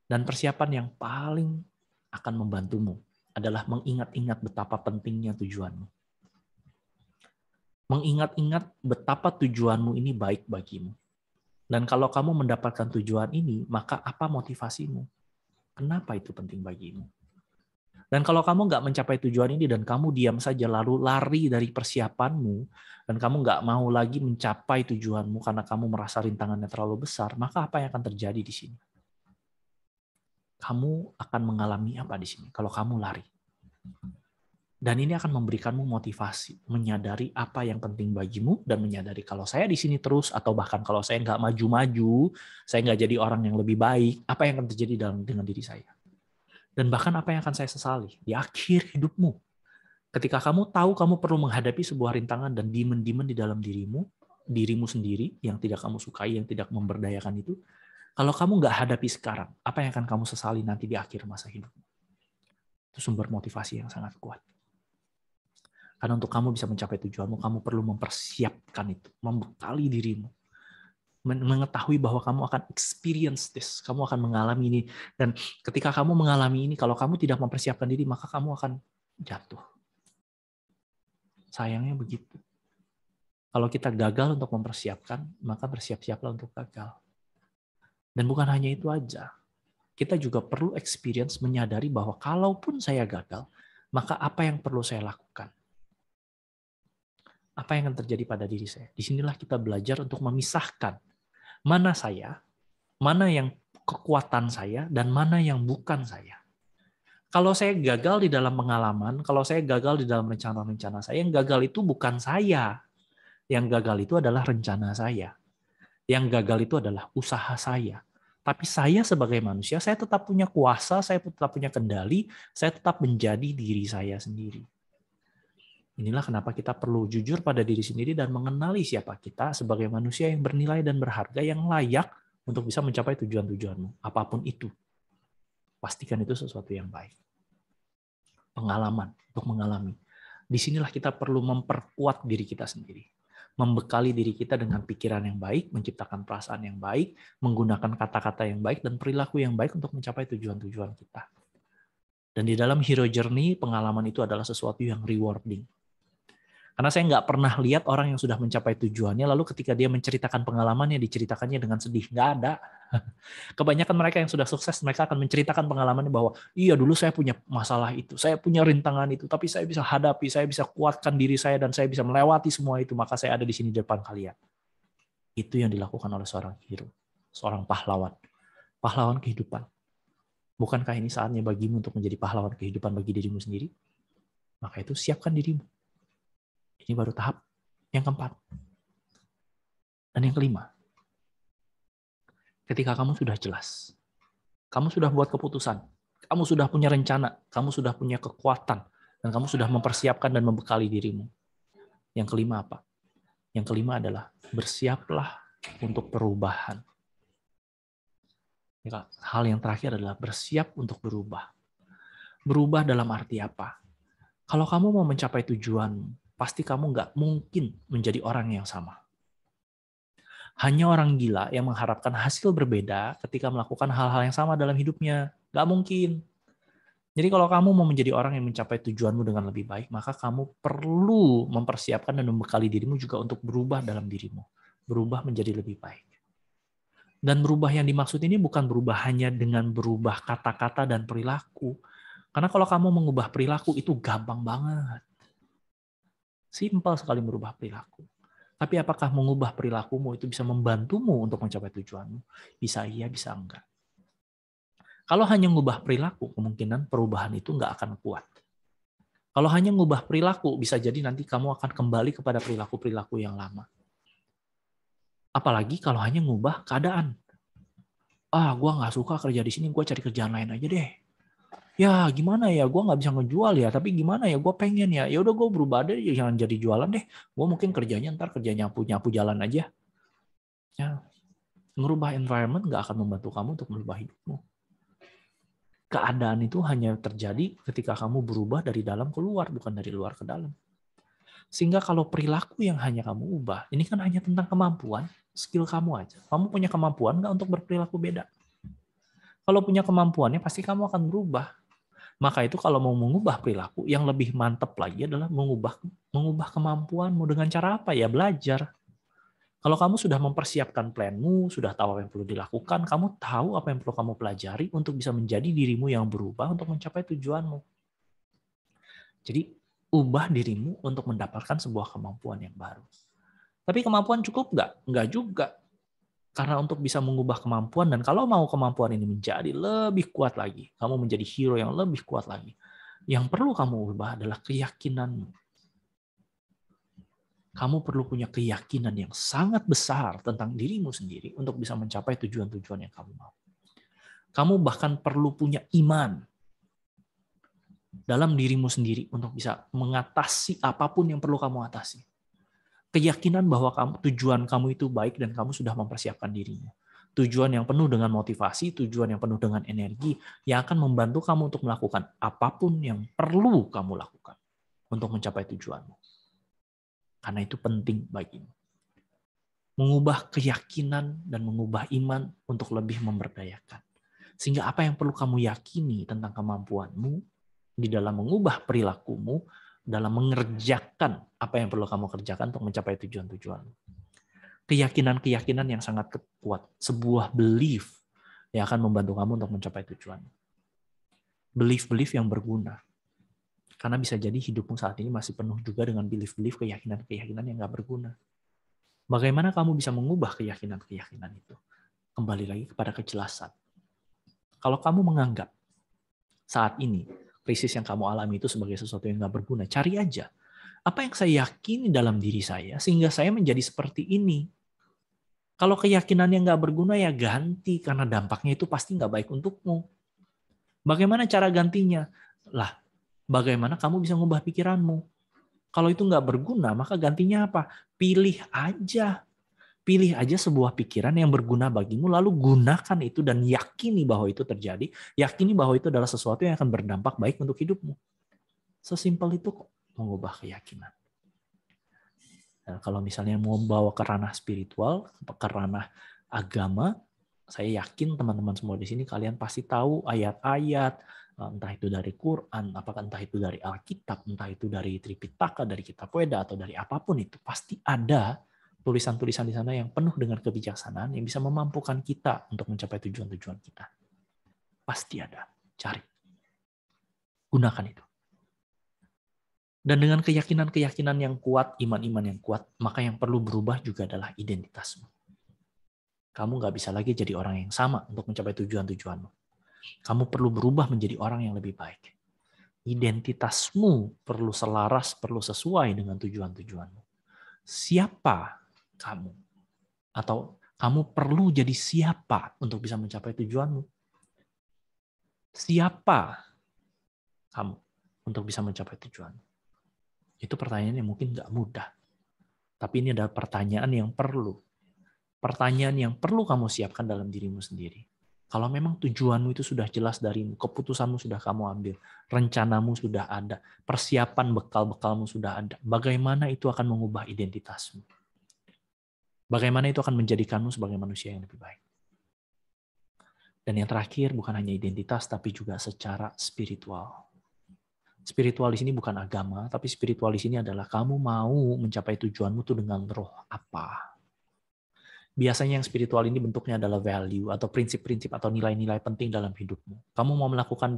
Dan persiapan yang paling akan membantumu adalah mengingat-ingat betapa pentingnya tujuanmu. Mengingat-ingat betapa tujuanmu ini baik bagimu. Dan kalau kamu mendapatkan tujuan ini, maka apa motivasimu? Kenapa itu penting bagimu? Dan kalau kamu nggak mencapai tujuan ini dan kamu diam saja lalu lari dari persiapanmu dan kamu nggak mau lagi mencapai tujuanmu karena kamu merasa rintangannya terlalu besar, maka apa yang akan terjadi di sini? Kamu akan mengalami apa di sini kalau kamu lari? Dan ini akan memberikanmu motivasi, menyadari apa yang penting bagimu dan menyadari kalau saya di sini terus atau bahkan kalau saya nggak maju-maju, saya nggak jadi orang yang lebih baik, apa yang akan terjadi dengan diri saya? Dan bahkan apa yang akan saya sesali di akhir hidupmu. Ketika kamu tahu kamu perlu menghadapi sebuah rintangan dan demon-demon di dalam dirimu sendiri yang tidak kamu sukai, yang tidak memberdayakan itu, kalau kamu nggak hadapi sekarang, apa yang akan kamu sesali nanti di akhir masa hidupmu? Itu sumber motivasi yang sangat kuat. Karena untuk kamu bisa mencapai tujuanmu, kamu perlu mempersiapkan itu, membekali dirimu, mengetahui bahwa kamu akan experience this, kamu akan mengalami ini. Dan ketika kamu mengalami ini, kalau kamu tidak mempersiapkan diri, maka kamu akan jatuh. Sayangnya begitu. Kalau kita gagal untuk mempersiapkan, maka bersiap-siaplah untuk gagal. Dan bukan hanya itu aja. kita juga perlu experience menyadari bahwa kalaupun saya gagal, maka apa yang perlu saya lakukan? Apa yang akan terjadi pada diri saya? Disinilah kita belajar untuk memisahkan mana saya, mana yang kekuatan saya, dan mana yang bukan saya. Kalau saya gagal di dalam pengalaman, kalau saya gagal di dalam rencana-rencana saya, yang gagal itu bukan saya. Yang gagal itu adalah rencana saya. Yang gagal itu adalah usaha saya. Tapi saya sebagai manusia, saya tetap punya kuasa, saya tetap punya kendali, saya tetap menjadi diri saya sendiri. Inilah kenapa kita perlu jujur pada diri sendiri dan mengenali siapa kita sebagai manusia yang bernilai dan berharga, yang layak untuk bisa mencapai tujuan-tujuanmu. Apapun itu. Pastikan itu sesuatu yang baik. Pengalaman, untuk mengalami. Disinilah kita perlu memperkuat diri kita sendiri. Membekali diri kita dengan pikiran yang baik, menciptakan perasaan yang baik, menggunakan kata-kata yang baik, dan perilaku yang baik untuk mencapai tujuan-tujuan kita. Dan di dalam hero journey, pengalaman itu adalah sesuatu yang rewarding. Karena saya nggak pernah lihat orang yang sudah mencapai tujuannya, lalu ketika dia menceritakan pengalamannya, diceritakannya dengan sedih. Nggak ada. Kebanyakan mereka yang sudah sukses, mereka akan menceritakan pengalamannya bahwa, iya dulu saya punya masalah itu, saya punya rintangan itu, tapi saya bisa hadapi, saya bisa kuatkan diri saya, dan saya bisa melewati semua itu, maka saya ada di sini di depan kalian. Itu yang dilakukan oleh seorang hero, seorang pahlawan. Pahlawan kehidupan. Bukankah ini saatnya bagimu untuk menjadi pahlawan kehidupan bagi dirimu sendiri? Maka itu siapkan dirimu. Ini baru tahap yang keempat. Dan yang kelima, ketika kamu sudah jelas, kamu sudah buat keputusan, kamu sudah punya rencana, kamu sudah punya kekuatan, dan kamu sudah mempersiapkan dan membekali dirimu. Yang kelima apa? Yang kelima adalah bersiaplah untuk perubahan. Hal yang terakhir adalah bersiap untuk berubah. Berubah dalam arti apa? Kalau kamu mau mencapai tujuan, pasti kamu nggak mungkin menjadi orang yang sama. Hanya orang gila yang mengharapkan hasil berbeda ketika melakukan hal-hal yang sama dalam hidupnya. Nggak mungkin. Jadi kalau kamu mau menjadi orang yang mencapai tujuanmu dengan lebih baik, maka kamu perlu mempersiapkan dan membekali dirimu juga untuk berubah dalam dirimu. Berubah menjadi lebih baik. Dan berubah yang dimaksud ini bukan berubah hanya dengan berubah kata-kata dan perilaku. Karena kalau kamu mengubah perilaku itu gampang banget. Simpel sekali merubah perilaku. Tapi apakah mengubah perilakumu itu bisa membantumu untuk mencapai tujuanmu? Bisa iya, bisa enggak. Kalau hanya mengubah perilaku, kemungkinan perubahan itu nggak akan kuat. Kalau hanya mengubah perilaku, bisa jadi nanti kamu akan kembali kepada perilaku-perilaku yang lama. Apalagi kalau hanya mengubah keadaan. Gue nggak suka kerja di sini, gue cari kerjaan lain aja deh. Ya gimana ya, gue nggak bisa ngejual ya, tapi gimana ya, gue pengen ya. Ya udah gue berubah deh, jangan jadi jualan deh. Gue mungkin kerjanya nyapu jalan aja. Ya, merubah environment nggak akan membantu kamu untuk merubah hidupmu. Keadaan itu hanya terjadi ketika kamu berubah dari dalam keluar, bukan dari luar ke dalam. Sehingga kalau perilaku yang hanya kamu ubah, ini kan hanya tentang kemampuan, skill kamu aja. Kamu punya kemampuan nggak untuk berperilaku beda? Kalau punya kemampuannya, pasti kamu akan berubah. Maka itu kalau mau mengubah perilaku, yang lebih mantap lagi adalah mengubah kemampuanmu. Dengan cara apa? Ya belajar. Kalau kamu sudah mempersiapkan planmu, sudah tahu apa yang perlu dilakukan, kamu tahu apa yang perlu kamu pelajari untuk bisa menjadi dirimu yang berubah untuk mencapai tujuanmu. Jadi, ubah dirimu untuk mendapatkan sebuah kemampuan yang baru. Tapi kemampuan cukup nggak? Nggak juga. Karena untuk bisa mengubah kemampuan, dan kalau mau kemampuan ini menjadi lebih kuat lagi, kamu menjadi hero yang lebih kuat lagi, yang perlu kamu ubah adalah keyakinanmu. Kamu perlu punya keyakinan yang sangat besar tentang dirimu sendiri untuk bisa mencapai tujuan-tujuan yang kamu mau. Kamu bahkan perlu punya iman dalam dirimu sendiri untuk bisa mengatasi apapun yang perlu kamu atasi. Keyakinan bahwa tujuan kamu itu baik dan kamu sudah mempersiapkan dirimu. Tujuan yang penuh dengan motivasi, tujuan yang penuh dengan energi, yang akan membantu kamu untuk melakukan apapun yang perlu kamu lakukan untuk mencapai tujuanmu. Karena itu penting bagimu. Mengubah keyakinan dan mengubah iman untuk lebih memberdayakan. Sehingga apa yang perlu kamu yakini tentang kemampuanmu di dalam mengubah perilakumu, dalam mengerjakan apa yang perlu kamu kerjakan untuk mencapai tujuan-tujuanmu. Keyakinan-keyakinan yang sangat kuat, sebuah belief yang akan membantu kamu untuk mencapai tujuan. Belief-belief yang berguna. Karena bisa jadi hidupmu saat ini masih penuh juga dengan belief-belief, keyakinan-keyakinan yang nggak berguna. Bagaimana kamu bisa mengubah keyakinan-keyakinan itu? Kembali lagi kepada kejelasan. Kalau kamu menganggap saat ini krisis yang kamu alami itu sebagai sesuatu yang nggak berguna, cari aja. Apa yang saya yakini dalam diri saya sehingga saya menjadi seperti ini? Kalau keyakinannya nggak berguna, ya ganti, karena dampaknya itu pasti nggak baik untukmu. Bagaimana cara gantinya? Lah, bagaimana kamu bisa mengubah pikiranmu? Kalau itu nggak berguna, maka gantinya apa? Pilih aja. Pilih aja sebuah pikiran yang berguna bagimu, lalu gunakan itu dan yakini bahwa itu terjadi. Yakini bahwa itu adalah sesuatu yang akan berdampak baik untuk hidupmu. Sesimpel itu kok mengubah keyakinan. Nah, kalau misalnya mau bawa ke ranah spiritual, ke ranah agama, saya yakin teman-teman semua di sini kalian pasti tahu ayat-ayat, entah itu dari Quran, apakah entah itu dari Alkitab, entah itu dari Tripitaka, dari Kitab Weda, atau dari apapun itu, pasti ada tulisan-tulisan di sana yang penuh dengan kebijaksanaan yang bisa memampukan kita untuk mencapai tujuan-tujuan kita. Pasti ada. Cari. Gunakan itu. Dan dengan keyakinan-keyakinan yang kuat, iman-iman yang kuat, maka yang perlu berubah juga adalah identitasmu. Kamu nggak bisa lagi jadi orang yang sama untuk mencapai tujuan-tujuanmu. Kamu perlu berubah menjadi orang yang lebih baik. Identitasmu perlu selaras, perlu sesuai dengan tujuan-tujuanmu. Siapa kamu? Atau kamu perlu jadi siapa untuk bisa mencapai tujuanmu? Siapa kamu untuk bisa mencapai tujuanmu? Itu pertanyaan yang mungkin nggak mudah. Tapi ini adalah pertanyaan yang perlu. Pertanyaan yang perlu kamu siapkan dalam dirimu sendiri. Kalau memang tujuanmu itu sudah jelas darimu, keputusanmu sudah kamu ambil, rencanamu sudah ada, persiapan bekal-bekalmu sudah ada, bagaimana itu akan mengubah identitasmu? Bagaimana itu akan menjadikanmu sebagai manusia yang lebih baik? Dan yang terakhir, bukan hanya identitas, tapi juga secara spiritual. Spiritual di sini bukan agama, tapi spiritual di sini adalah kamu mau mencapai tujuanmu tuh dengan roh apa. Biasanya yang spiritual ini bentuknya adalah value atau prinsip-prinsip atau nilai-nilai penting dalam hidupmu. Kamu mau melakukan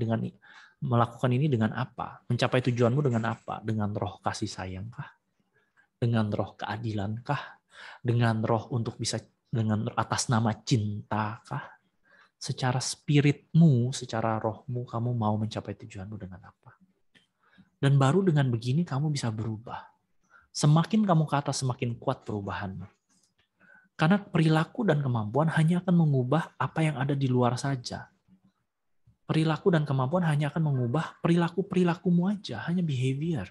ini dengan apa? Mencapai tujuanmu dengan apa? Dengan roh kasih sayang kah? Dengan roh keadilan kah? Dengan roh untuk bisa dengan atas nama cinta kah? Secara spiritmu, secara rohmu, kamu mau mencapai tujuanmu dengan apa? Dan baru dengan begini kamu bisa berubah. Semakin kamu ke atas, semakin kuat perubahanmu. Karena perilaku dan kemampuan hanya akan mengubah apa yang ada di luar saja. Perilaku dan kemampuan hanya akan mengubah perilaku-perilakumu aja, hanya behavior.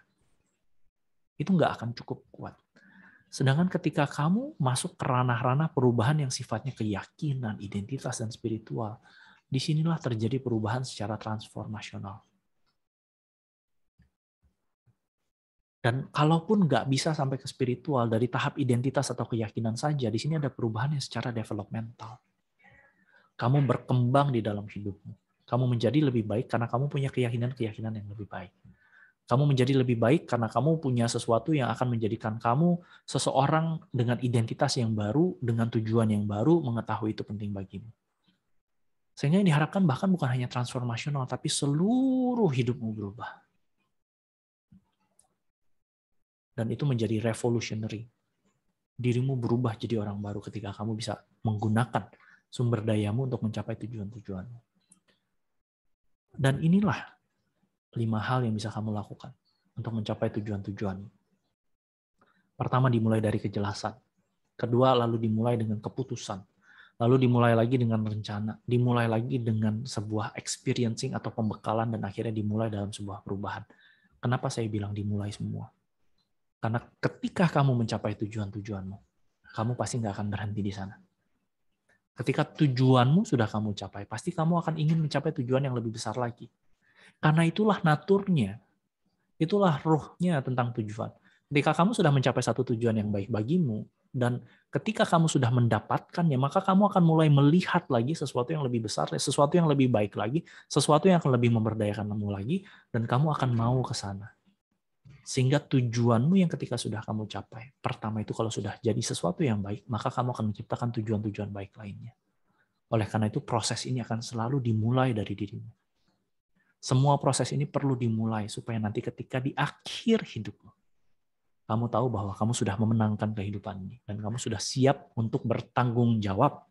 Itu nggak akan cukup kuat. Sedangkan ketika kamu masuk ke ranah-ranah perubahan yang sifatnya keyakinan, identitas, dan spiritual, disinilah terjadi perubahan secara transformasional. Dan kalaupun nggak bisa sampai ke spiritual, dari tahap identitas atau keyakinan saja, di sini ada perubahan yang secara developmental. Kamu berkembang di dalam hidupmu. Kamu menjadi lebih baik karena kamu punya keyakinan-keyakinan yang lebih baik. Kamu menjadi lebih baik karena kamu punya sesuatu yang akan menjadikan kamu seseorang dengan identitas yang baru, dengan tujuan yang baru, mengetahui itu penting bagimu. Sehingga yang diharapkan bahkan bukan hanya transformasional, tapi seluruh hidupmu berubah. Dan itu menjadi revolutionary. Dirimu berubah jadi orang baru ketika kamu bisa menggunakan sumber dayamu untuk mencapai tujuan-tujuanmu. Dan inilah 5 hal yang bisa kamu lakukan untuk mencapai tujuan-tujuanmu. Pertama, dimulai dari kejelasan. Kedua, lalu dimulai dengan keputusan. Lalu dimulai lagi dengan rencana. Dimulai lagi dengan sebuah experiencing atau pembekalan, dan akhirnya dimulai dalam sebuah perubahan. Kenapa saya bilang dimulai semua? Karena ketika kamu mencapai tujuan-tujuanmu, kamu pasti nggak akan berhenti di sana. Ketika tujuanmu sudah kamu capai, pasti kamu akan ingin mencapai tujuan yang lebih besar lagi. Karena itulah naturnya, itulah ruhnya tentang tujuan. Ketika kamu sudah mencapai satu tujuan yang baik bagimu, dan ketika kamu sudah mendapatkannya, maka kamu akan mulai melihat lagi sesuatu yang lebih besar, sesuatu yang lebih baik lagi, sesuatu yang akan lebih memberdayakan kamu lagi, dan kamu akan mau ke sana. Sehingga tujuanmu yang ketika sudah kamu capai, pertama itu kalau sudah jadi sesuatu yang baik, maka kamu akan menciptakan tujuan-tujuan baik lainnya. Oleh karena itu proses ini akan selalu dimulai dari dirimu. Semua proses ini perlu dimulai supaya nanti ketika di akhir hidupmu, kamu tahu bahwa kamu sudah memenangkan kehidupan ini dan kamu sudah siap untuk bertanggung jawab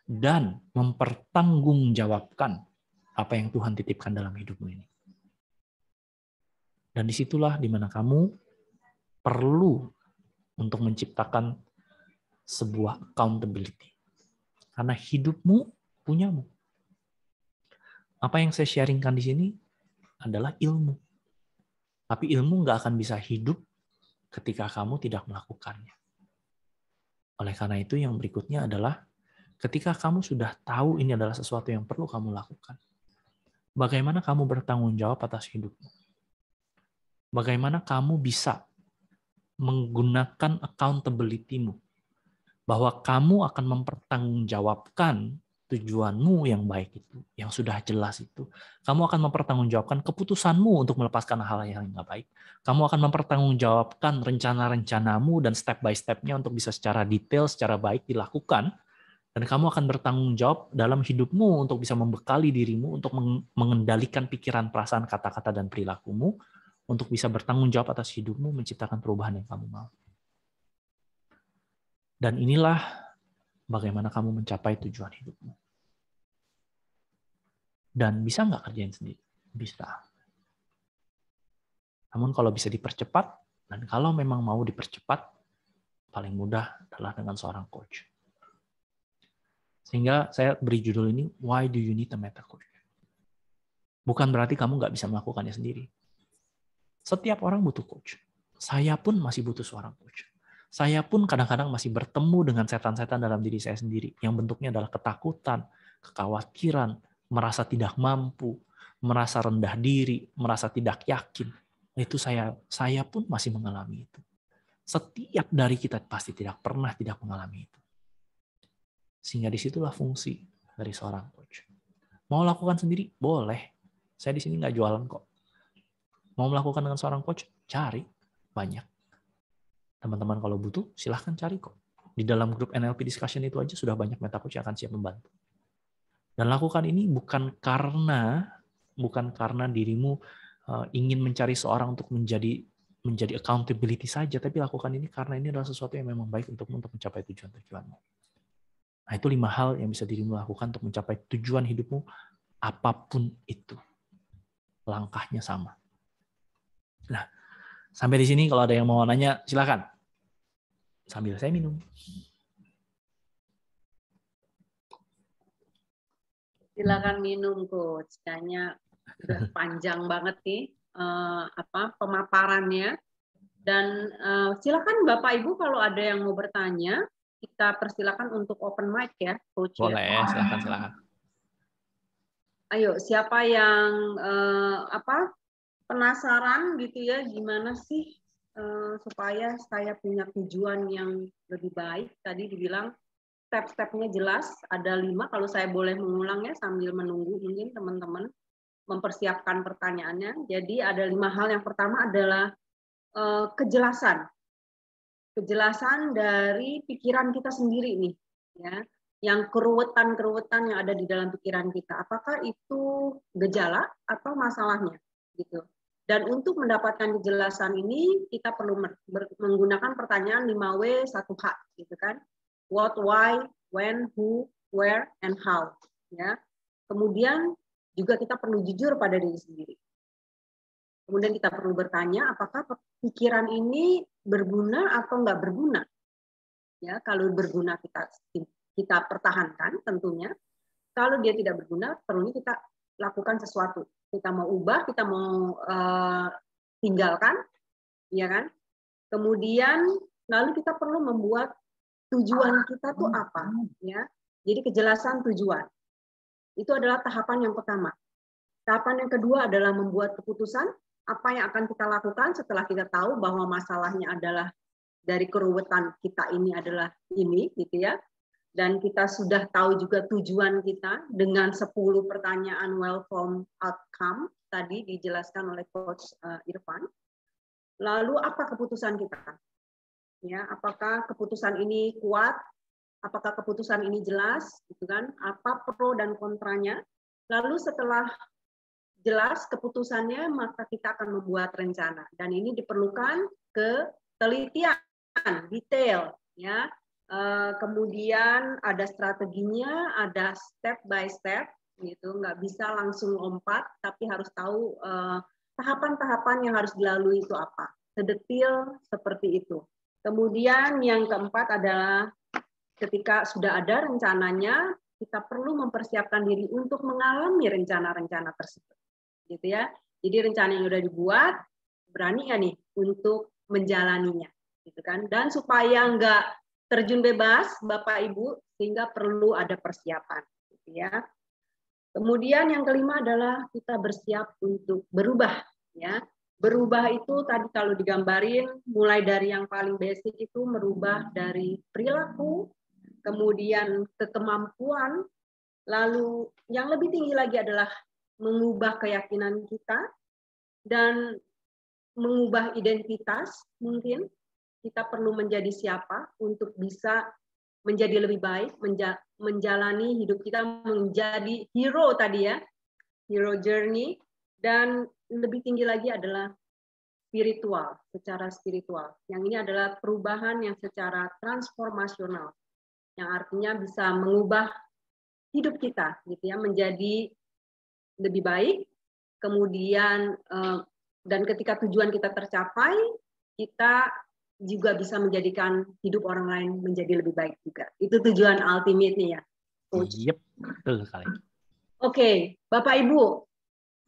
dan mempertanggungjawabkan apa yang Tuhan titipkan dalam hidupmu ini. Dan disitulah dimana kamu perlu untuk menciptakan sebuah accountability. Karena hidupmu punyamu. Apa yang saya sharingkan di sini adalah ilmu. Tapi ilmu nggak akan bisa hidup ketika kamu tidak melakukannya. Oleh karena itu yang berikutnya adalah ketika kamu sudah tahu ini adalah sesuatu yang perlu kamu lakukan, bagaimana kamu bertanggung jawab atas hidupmu? Bagaimana kamu bisa menggunakan accountability-mu? Bahwa kamu akan mempertanggungjawabkan tujuanmu yang baik itu, yang sudah jelas itu. Kamu akan mempertanggungjawabkan keputusanmu untuk melepaskan hal yang nggak baik. Kamu akan mempertanggungjawabkan rencana-rencanamu dan step by step-nya untuk bisa secara detail, secara baik dilakukan. Dan kamu akan bertanggung jawab dalam hidupmu untuk bisa membekali dirimu, untuk mengendalikan pikiran, perasaan, kata-kata, dan perilakumu, untuk bisa bertanggung jawab atas hidupmu, menciptakan perubahan yang kamu mau. Dan inilah bagaimana kamu mencapai tujuan hidupmu. Dan bisa nggak kerjain sendiri? Bisa. Namun kalau bisa dipercepat, dan kalau memang mau dipercepat, paling mudah adalah dengan seorang coach. Sehingga saya beri judul ini, Why Do You Need a Meta Coach? Bukan berarti kamu nggak bisa melakukannya sendiri. Setiap orang butuh coach. Saya pun masih butuh seorang coach. Saya pun kadang-kadang masih bertemu dengan setan-setan dalam diri saya sendiri, yang bentuknya adalah ketakutan, kekhawatiran, merasa tidak mampu, merasa rendah diri, merasa tidak yakin. Itu saya pun masih mengalami itu. Setiap dari kita pasti tidak pernah tidak mengalami itu. Sehingga disitulah fungsi dari seorang coach. Mau lakukan sendiri? Boleh. Saya di sini nggak jualan kok. Mau melakukan dengan seorang coach? Cari. Banyak. Teman-teman kalau butuh, silahkan cari kok. Di dalam grup NLP discussion itu aja sudah banyak meta coach yang akan siap membantu. Dan lakukan ini bukan karena dirimu ingin mencari seorang untuk menjadi accountability saja, tapi lakukan ini karena ini adalah sesuatu yang memang baik untuk mencapai tujuan-tujuanmu. Nah, itu 5 hal yang bisa dirimu lakukan untuk mencapai tujuan hidupmu, apapun itu. Langkahnya sama. Nah, sampai di sini kalau ada yang mau nanya, silakan. Sambil saya minum. Silakan minum, Coach. Kayaknya udah panjang banget nih pemaparannya. Dan silakan Bapak Ibu kalau ada yang mau bertanya, kita persilakan untuk open mic ya, Coach. Boleh, ya. silakan. Ayo, siapa yang penasaran gitu ya, gimana sih supaya saya punya tujuan yang lebih baik? Tadi dibilang step-stepnya jelas, ada 5. Kalau saya boleh mengulang ya sambil menunggu mungkin teman-teman mempersiapkan pertanyaannya. Jadi ada 5 hal. Yang pertama adalah kejelasan dari pikiran kita sendiri nih, ya, yang keruwetan yang ada di dalam pikiran kita. Apakah itu gejala atau masalahnya, gitu. Dan untuk mendapatkan kejelasan ini kita perlu menggunakan pertanyaan 5W 1H, gitu kan? What, why, when, who, where, and how. Ya. Kemudian juga kita perlu jujur pada diri sendiri. Kemudian kita perlu bertanya, apakah pikiran ini berguna atau nggak berguna? Ya, kalau berguna kita pertahankan tentunya. Kalau dia tidak berguna, perlunya kita lakukan sesuatu. Kita mau ubah, kita mau tinggalkan, ya kan? Kemudian lalu kita perlu membuat tujuan kita tuh apa, ya? Jadi kejelasan tujuan. Itu adalah tahapan yang pertama. Tahapan yang kedua adalah membuat keputusan apa yang akan kita lakukan setelah kita tahu bahwa masalahnya adalah dari keruwetan kita ini adalah ini, gitu ya. Dan kita sudah tahu juga tujuan kita dengan 10 pertanyaan well-formed outcome tadi dijelaskan oleh Coach Irfan. Lalu apa keputusan kita? Ya, apakah keputusan ini kuat apakah keputusan ini jelas, gitu kan? Apa pro dan kontranya. Lalu setelah jelas keputusannya, maka kita akan membuat rencana. Dan ini diperlukan ketelitian, detail, ya. Kemudian ada strateginya, ada step by step, gitu. Nggak bisa langsung lompat, tapi harus tahu tahapan-tahapan yang harus dilalui itu apa. Sedetil seperti itu. Kemudian yang keempat adalah ketika sudah ada rencananya, kita perlu mempersiapkan diri untuk mengalami rencana-rencana tersebut, gitu ya. Jadi rencana yang sudah dibuat, berani nggak nih untuk menjalaninya, gitu kan? Dan supaya nggak terjun bebas, Bapak Ibu, sehingga perlu ada persiapan, gitu ya. Kemudian yang kelima adalah kita bersiap untuk berubah, ya. Berubah itu tadi kalau digambarin, mulai dari yang paling basic itu merubah dari perilaku, kemudian ke kemampuan, lalu yang lebih tinggi lagi adalah mengubah keyakinan kita, dan mengubah identitas. Mungkin kita perlu menjadi siapa untuk bisa menjadi lebih baik, menjalani hidup kita menjadi hero tadi ya, hero journey. Dan lebih tinggi lagi adalah spiritual, secara spiritual. Yang ini adalah perubahan yang secara transformasional, yang artinya bisa mengubah hidup kita, gitu ya, menjadi lebih baik. Kemudian dan ketika tujuan kita tercapai, kita juga bisa menjadikan hidup orang lain menjadi lebih baik juga. Itu tujuan ultimate-nya ya, Coach. Yep, betul sekali. Oke, Bapak Ibu,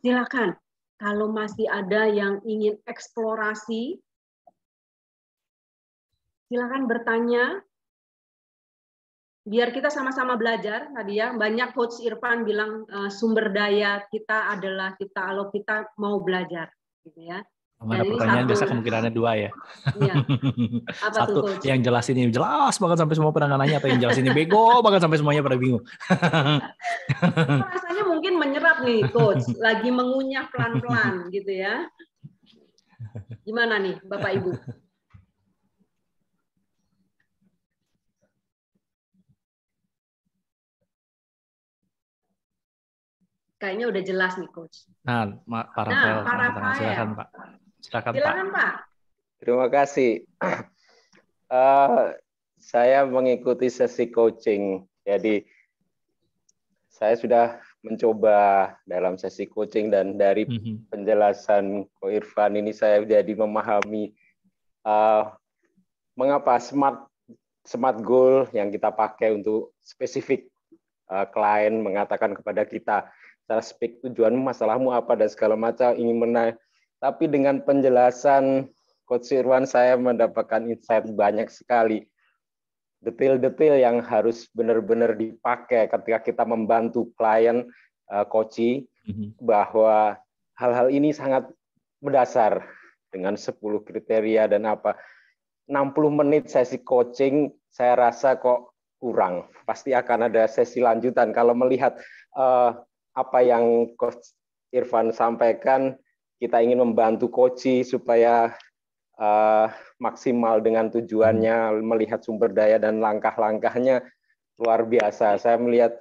silakan. Kalau masih ada yang ingin eksplorasi, silakan bertanya. Biar kita sama-sama belajar tadi ya. Banyak Coach Irfan bilang sumber daya kita adalah kita kalau kita mau belajar, gitu ya. Mana pertanyaan biasa kemungkinannya dua ya. Iya. Apa Satu, tuh, Coach? yang jelas ini jelas banget sampai semua pada nanya, atau yang jelas ini bego banget sampai semuanya pada bingung. Rasanya mungkin menyerap nih, Coach. Lagi mengunyah pelan-pelan gitu ya. Gimana nih, Bapak Ibu? Kayaknya udah jelas nih, Coach. Nah, Pak Rafael, silakan Pak. Silakan Pak. Terima kasih. Saya mengikuti sesi coaching. Jadi saya sudah mencoba dalam sesi coaching, dan dari penjelasan Ko Irfan ini saya jadi memahami mengapa smart goal yang kita pakai untuk spesifik klien mengatakan kepada kita secara spesifik tujuanmu, masalahmu apa, dan segala macam ingin menang. Tapi dengan penjelasan Coach Irwan, saya mendapatkan insight banyak sekali. Detail-detail yang harus benar-benar dipakai ketika kita membantu klien coaching, bahwa hal-hal ini sangat mendasar dengan 10 kriteria dan apa. 60 menit sesi coaching, saya rasa kok kurang. Pasti akan ada sesi lanjutan. Kalau melihat apa yang Coach Irfan sampaikan, kita ingin membantu coaching supaya maksimal dengan tujuannya, melihat sumber daya dan langkah-langkahnya luar biasa. Saya melihat,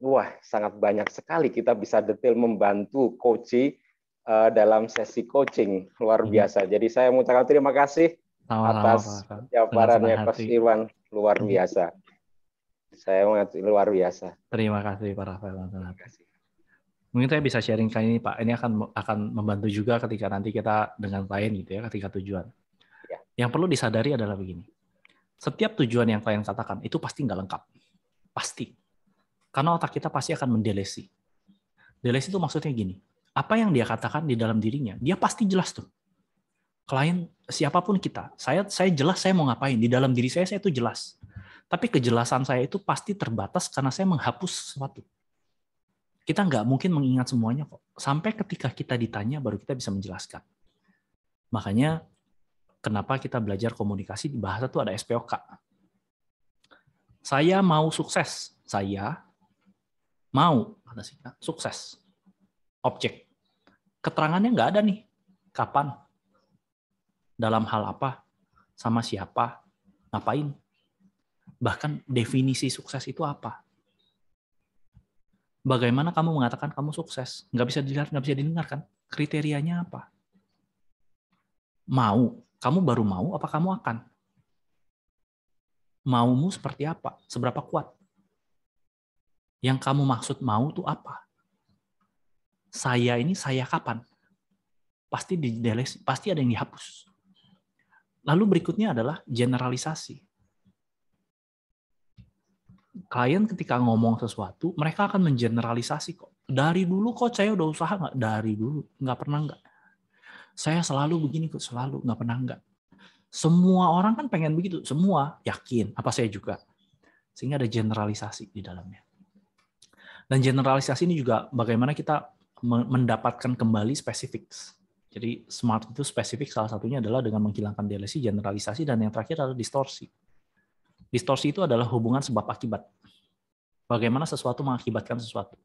wah, sangat banyak sekali kita bisa detail membantu coaching dalam sesi coaching, luar biasa. Jadi saya mengucapkan terima kasih atas jawabannya Coach Irwan, luar biasa. Saya mengerti, luar biasa. Terima kasih Pak Rafael. Terima kasih. Mungkin saya bisa sharing kali ini Pak, ini akan membantu juga ketika nanti kita dengan klien gitu ya, ketika tujuan. Ya. Yang perlu disadari adalah begini, setiap tujuan yang klien katakan itu pasti nggak lengkap, pasti. Karena otak kita pasti akan mendelesi. Delesi itu maksudnya gini, apa yang dia katakan di dalam dirinya, dia pasti jelas tuh. Klien, siapapun kita, saya jelas saya mau ngapain, di dalam diri saya itu jelas. Tapi kejelasan saya itu pasti terbatas karena saya menghapus sesuatu. Kita nggak mungkin mengingat semuanya kok. Sampai ketika kita ditanya, baru kita bisa menjelaskan. Makanya, kenapa kita belajar komunikasi, di bahasa itu ada SPOK. Saya mau sukses. Saya mau sukses. Objek. Keterangannya nggak ada nih. Kapan? Dalam hal apa? Sama siapa? Ngapain? Bahkan definisi sukses itu apa? Bagaimana kamu mengatakan kamu sukses? Nggak bisa dilihat, nggak bisa didengarkan. Kriterianya apa? Mau. Kamu baru mau, apa kamu akan? Maumu seperti apa? Seberapa kuat? Yang kamu maksud mau itu apa? Saya ini saya kapan? Pasti di-delete, pasti ada yang dihapus. Lalu berikutnya adalah generalisasi. Klien ketika ngomong sesuatu, mereka akan mengeneralisasi kok. Dari dulu kok saya udah usaha nggak? Dari dulu, nggak pernah nggak. Saya selalu begini kok, selalu nggak pernah nggak. Semua orang kan pengen begitu, semua yakin. Apa saya juga? Sehingga ada generalisasi di dalamnya. Dan generalisasi ini juga bagaimana kita mendapatkan kembali spesifik. Jadi smart itu spesifik salah satunya adalah dengan menghilangkan delesi, generalisasi, dan yang terakhir adalah distorsi. Distorsi itu adalah hubungan sebab akibat. Bagaimana sesuatu mengakibatkan sesuatu.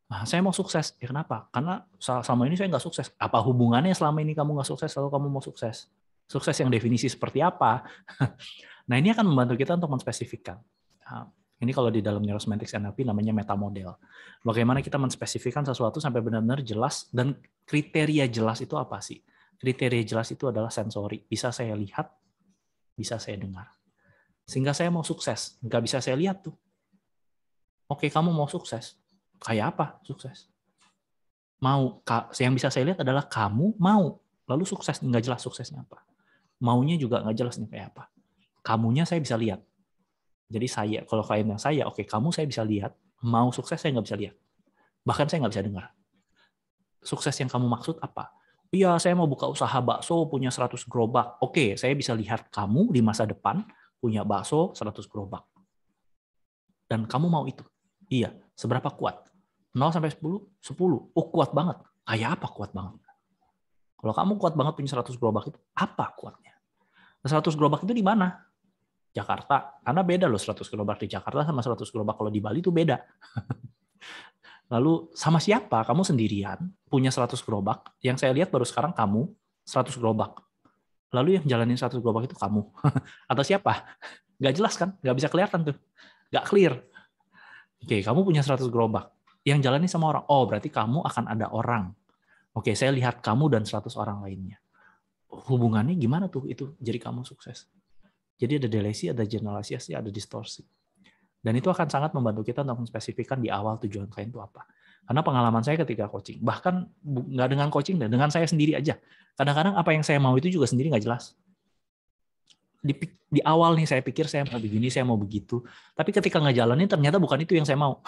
Nah, saya mau sukses. Ya kenapa? Karena selama ini saya nggak sukses. Apa hubungannya selama ini kamu nggak sukses lalu kamu mau sukses? Sukses yang definisi seperti apa? Nah, ini akan membantu kita untuk menspesifikkan. Nah, ini kalau di dalam Neurosemantics NLP namanya metamodel. Bagaimana kita menspesifikkan sesuatu sampai benar-benar jelas, dan kriteria jelas itu apa sih? Kriteria jelas itu adalah sensori. Bisa saya lihat, bisa saya dengar. Sehingga saya mau sukses. Nggak bisa saya lihat tuh. Oke, kamu mau sukses. Kayak apa sukses? Mau. Yang bisa saya lihat adalah kamu mau. Lalu sukses. Nggak jelas suksesnya apa. Maunya juga nggak jelas nih kayak apa. Kamunya saya bisa lihat. Jadi saya, kalau klien yang saya, oke, kamu saya bisa lihat. Mau sukses saya nggak bisa lihat. Bahkan saya nggak bisa dengar. Sukses yang kamu maksud apa? Iya, saya mau buka usaha bakso punya 100 gerobak. Oke, saya bisa lihat kamu di masa depan punya bakso 100 gerobak. Dan kamu mau itu. Iya, seberapa kuat? 0 sampai 10? 10. Oh, kuat banget. Kayak apa kuat banget? Kalau kamu kuat banget punya 100 gerobak itu, apa kuatnya? 100 gerobak itu di mana? Jakarta. Karena beda loh 100 gerobak di Jakarta sama 100 gerobak kalau di Bali itu beda. Lalu sama siapa? Kamu sendirian, punya 100 gerobak. Yang saya lihat baru sekarang kamu 100 gerobak. Lalu yang jalanin 100 gerobak itu kamu. Atau siapa? Nggak jelas kan? Nggak bisa kelihatan tuh. Nggak clear. Oke, kamu punya 100 gerobak. Yang jalani sama orang. Oh, berarti kamu akan ada orang. Oke, saya lihat kamu dan 100 orang lainnya. Hubungannya gimana tuh itu jadi kamu sukses? Jadi ada delesi, ada generalisasi, ada distorsi. Dan itu akan sangat membantu kita untuk menspesifikkan di awal tujuan klien itu apa. Karena pengalaman saya ketika coaching, bahkan nggak dengan coaching, dengan saya sendiri aja. Kadang-kadang apa yang saya mau itu juga sendiri nggak jelas. Di awal nih saya pikir saya mau begini, saya mau begitu. Tapi ketika ngejalanin ternyata bukan itu yang saya mau.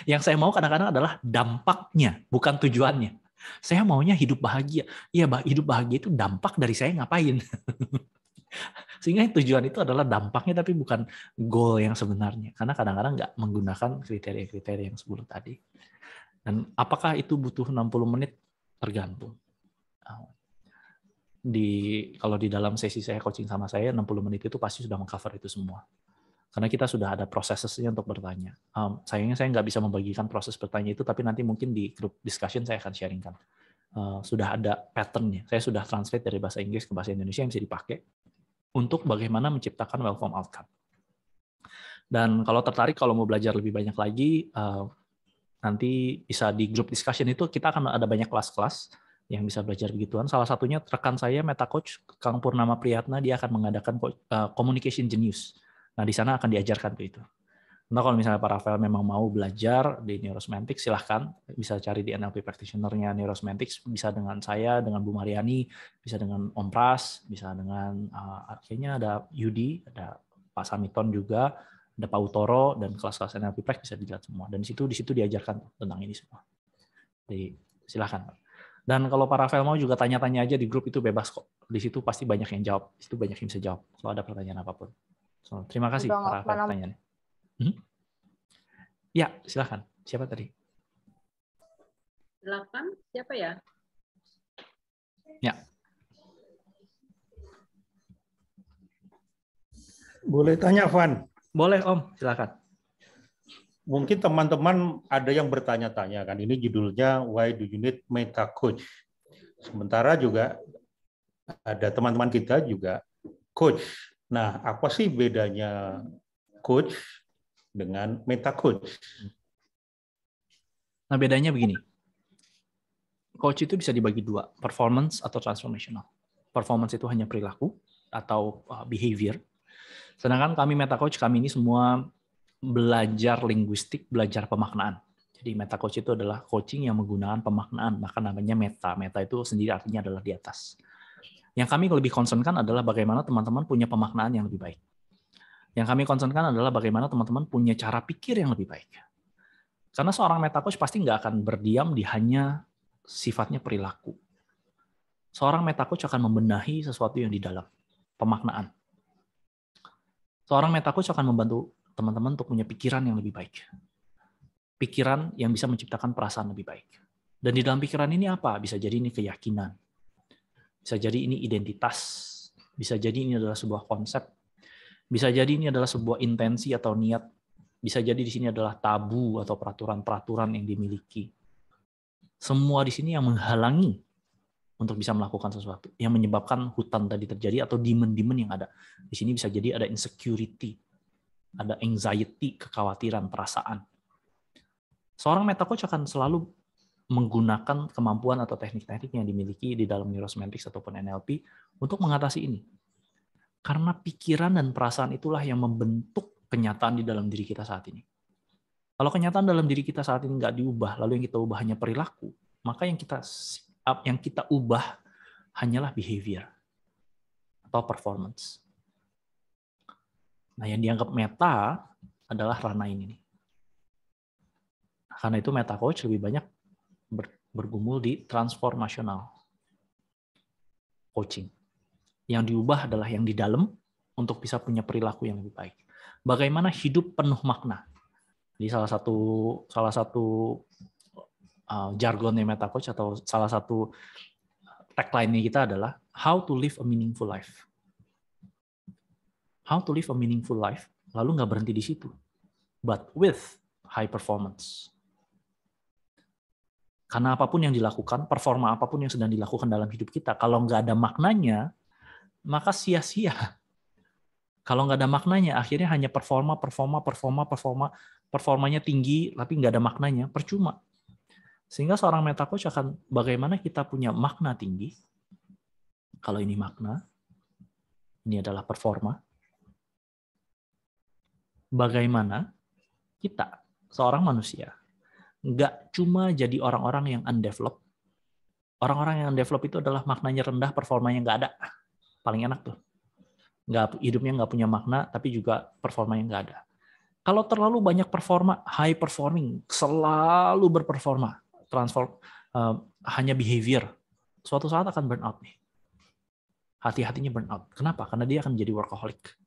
Yang saya mau kadang-kadang adalah dampaknya, bukan tujuannya. Saya maunya hidup bahagia. Iya, hidup bahagia itu dampak dari saya ngapain. Sehingga tujuan itu adalah dampaknya tapi bukan goal yang sebenarnya. Karena kadang-kadang nggak menggunakan kriteria-kriteria yang sebelum tadi. Dan apakah itu butuh 60 menit? Tergantung. Kalau di dalam sesi saya coaching sama saya, 60 menit itu pasti sudah mengcover itu semua. Karena kita sudah ada prosesnya untuk bertanya. Sayangnya saya nggak bisa membagikan proses bertanya itu, tapi nanti mungkin di grup discussion saya akan sharingkan. Sudah ada pattern-nya. Saya sudah translate dari bahasa Inggris ke bahasa Indonesia yang bisa dipakai untuk bagaimana menciptakan well-formed outcome. Dan kalau tertarik, kalau mau belajar lebih banyak lagi, nanti bisa di grup discussion itu kita akan ada banyak kelas-kelas yang bisa belajar begituan. Salah satunya rekan saya, Meta Coach, Kang Purnama Priyatna, dia akan mengadakan Communication Genius. Nah, di sana akan diajarkan tuh itu. Nah, kalau misalnya Pak Rafael memang mau belajar di Neurosemantics, silahkan. Bisa cari di NLP Practitioner-nya Neurosemantics, bisa dengan saya, dengan Bu Mariani, bisa dengan Om Pras, bisa dengan, kayaknya ada Yudi, ada Pak Samiton juga, ada Pak Utoro, dan kelas-kelas NLP Practice bisa dilihat semua. Dan di situ diajarkan tentang ini semua. Jadi, silahkan. Dan kalau Pak Rafael mau juga tanya-tanya aja di grup, itu bebas kok. Di situ pasti banyak yang jawab. Di situ banyak yang bisa jawab kalau ada pertanyaan apapun. So, terima kasih Pak Rafael pertanyaannya. Ya, silahkan. Siapa tadi? 8, siapa ya? Ya. Boleh tanya, Van? Boleh, Om. Silakan. Mungkin teman-teman ada yang bertanya-tanya kan, ini judulnya Why Do You Need Meta Coach? Sementara juga ada teman-teman kita juga coach Nah, apa sih bedanya coach dengan meta coach? Nah, bedanya begini. Coach itu bisa dibagi dua, performance atau transformational. Performance itu hanya perilaku atau behavior. Sedangkan kami meta coach, kami ini semua belajar linguistik, belajar pemaknaan. Jadi meta coach itu adalah coaching yang menggunakan pemaknaan, maka namanya meta. Meta itu sendiri artinya adalah di atas. Yang kami lebih concernkan adalah bagaimana teman-teman punya pemaknaan yang lebih baik. Yang kami concernkan adalah bagaimana teman-teman punya cara pikir yang lebih baik. Karena seorang meta coach pasti nggak akan berdiam di hanya sifatnya perilaku. Seorang meta coach akan membenahi sesuatu yang di dalam, pemaknaan. Seorang meta coach akan membantu teman-teman untuk punya pikiran yang lebih baik. Pikiran yang bisa menciptakan perasaan lebih baik. Dan di dalam pikiran ini apa? Bisa jadi ini keyakinan. Bisa jadi ini identitas. Bisa jadi ini adalah sebuah konsep. Bisa jadi ini adalah sebuah intensi atau niat. Bisa jadi di sini adalah tabu atau peraturan-peraturan yang dimiliki. Semua di sini yang menghalangi untuk bisa melakukan sesuatu, yang menyebabkan hutan tadi terjadi atau demon-demon yang ada. Di sini bisa jadi ada insecurity, ada anxiety, kekhawatiran, perasaan. Seorang meta coach akan selalu menggunakan kemampuan atau teknik-teknik yang dimiliki di dalam neurosemantics ataupun NLP untuk mengatasi ini. Karena pikiran dan perasaan itulah yang membentuk kenyataan di dalam diri kita saat ini. Kalau kenyataan dalam diri kita saat ini nggak diubah, lalu yang kita ubah hanya perilaku, maka yang kita ubah hanyalah behavior atau performance. Nah, yang dianggap meta adalah ranah ini. Karena itu meta coach lebih banyak bergumul di transformational coaching. Yang diubah adalah yang di dalam untuk bisa punya perilaku yang lebih baik. Bagaimana hidup penuh makna. Jadi salah satu jargonnya meta coach atau salah satu tagline-nya kita adalah how to live a meaningful life. How to live a meaningful life, lalu nggak berhenti di situ. But with high performance. Karena apapun yang dilakukan, performa apapun yang sedang dilakukan dalam hidup kita, kalau nggak ada maknanya, maka sia-sia. Kalau nggak ada maknanya, akhirnya hanya performanya tinggi, tapi nggak ada maknanya, percuma. Sehingga seorang meta coach akan bagaimana kita punya makna tinggi. Kalau ini makna, ini adalah performa. Bagaimana kita, seorang manusia, nggak cuma jadi orang-orang yang undeveloped. Orang-orang yang undeveloped itu adalah maknanya rendah, performanya nggak ada. Paling enak tuh. Hidupnya nggak punya makna, tapi juga performanya nggak ada. Kalau terlalu banyak performa, high performing, selalu berperforma, hanya behavior, suatu saat akan burn out nih. Hati-hatinya burn out. Kenapa? Karena dia akan jadi workaholic.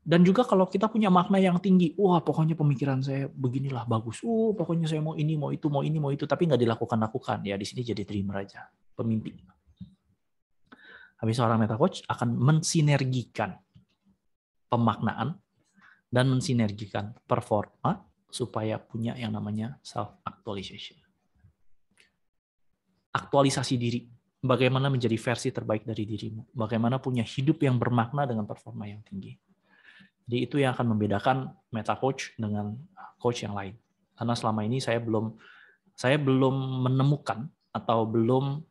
Dan juga kalau kita punya makna yang tinggi, wah pokoknya pemikiran saya beginilah bagus, pokoknya saya mau ini, mau itu, mau ini, mau itu, tapi nggak dilakukan, ya di sini jadi dreamer aja, pemimpi. Habis seorang meta coach akan mensinergikan pemaknaan dan mensinergikan performa supaya punya yang namanya self-actualization. Aktualisasi diri, bagaimana menjadi versi terbaik dari dirimu, bagaimana punya hidup yang bermakna dengan performa yang tinggi. Jadi itu yang akan membedakan meta coach dengan coach yang lain. Karena selama ini saya belum menemukan atau belum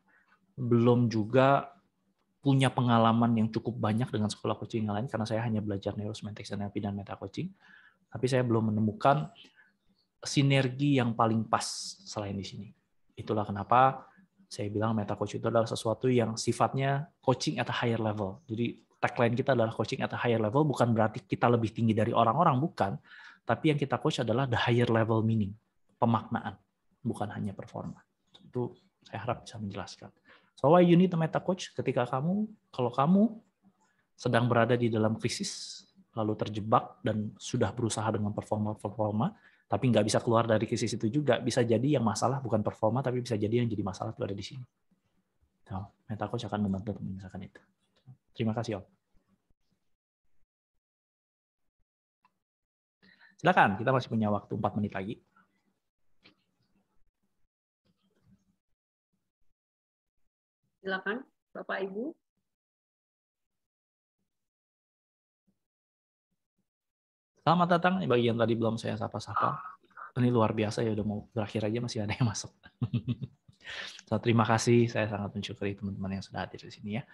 juga punya pengalaman yang cukup banyak dengan sekolah coaching yang lain karena saya hanya belajar neurosemantics, NLP dan meta coaching. Tapi saya belum menemukan sinergi yang paling pas selain di sini. Itulah kenapa saya bilang meta coach itu adalah sesuatu yang sifatnya coaching at a higher level. Jadi tagline kita adalah coaching at a higher level, bukan berarti kita lebih tinggi dari orang-orang, bukan. Tapi yang kita coach adalah the higher level meaning, pemaknaan, bukan hanya performa. Itu saya harap bisa menjelaskan. So why you need a meta coach? Kalau kamu sedang berada di dalam krisis, lalu terjebak dan sudah berusaha dengan performa, tapi nggak bisa keluar dari krisis itu juga, bisa jadi yang masalah bukan performa, tapi bisa jadi yang jadi masalah itu ada di sini. So, meta coach akan membantu untuk menyelesaikan itu. Terima kasih, Om. Silakan, kita masih punya waktu 4 menit lagi. Silakan, Bapak Ibu. Selamat datang bagi yang tadi belum saya sapa-sapa. Ini luar biasa ya, udah mau berakhir aja masih ada yang masuk. So, terima kasih, saya sangat mensyukuri teman-teman yang sudah hadir di sini ya.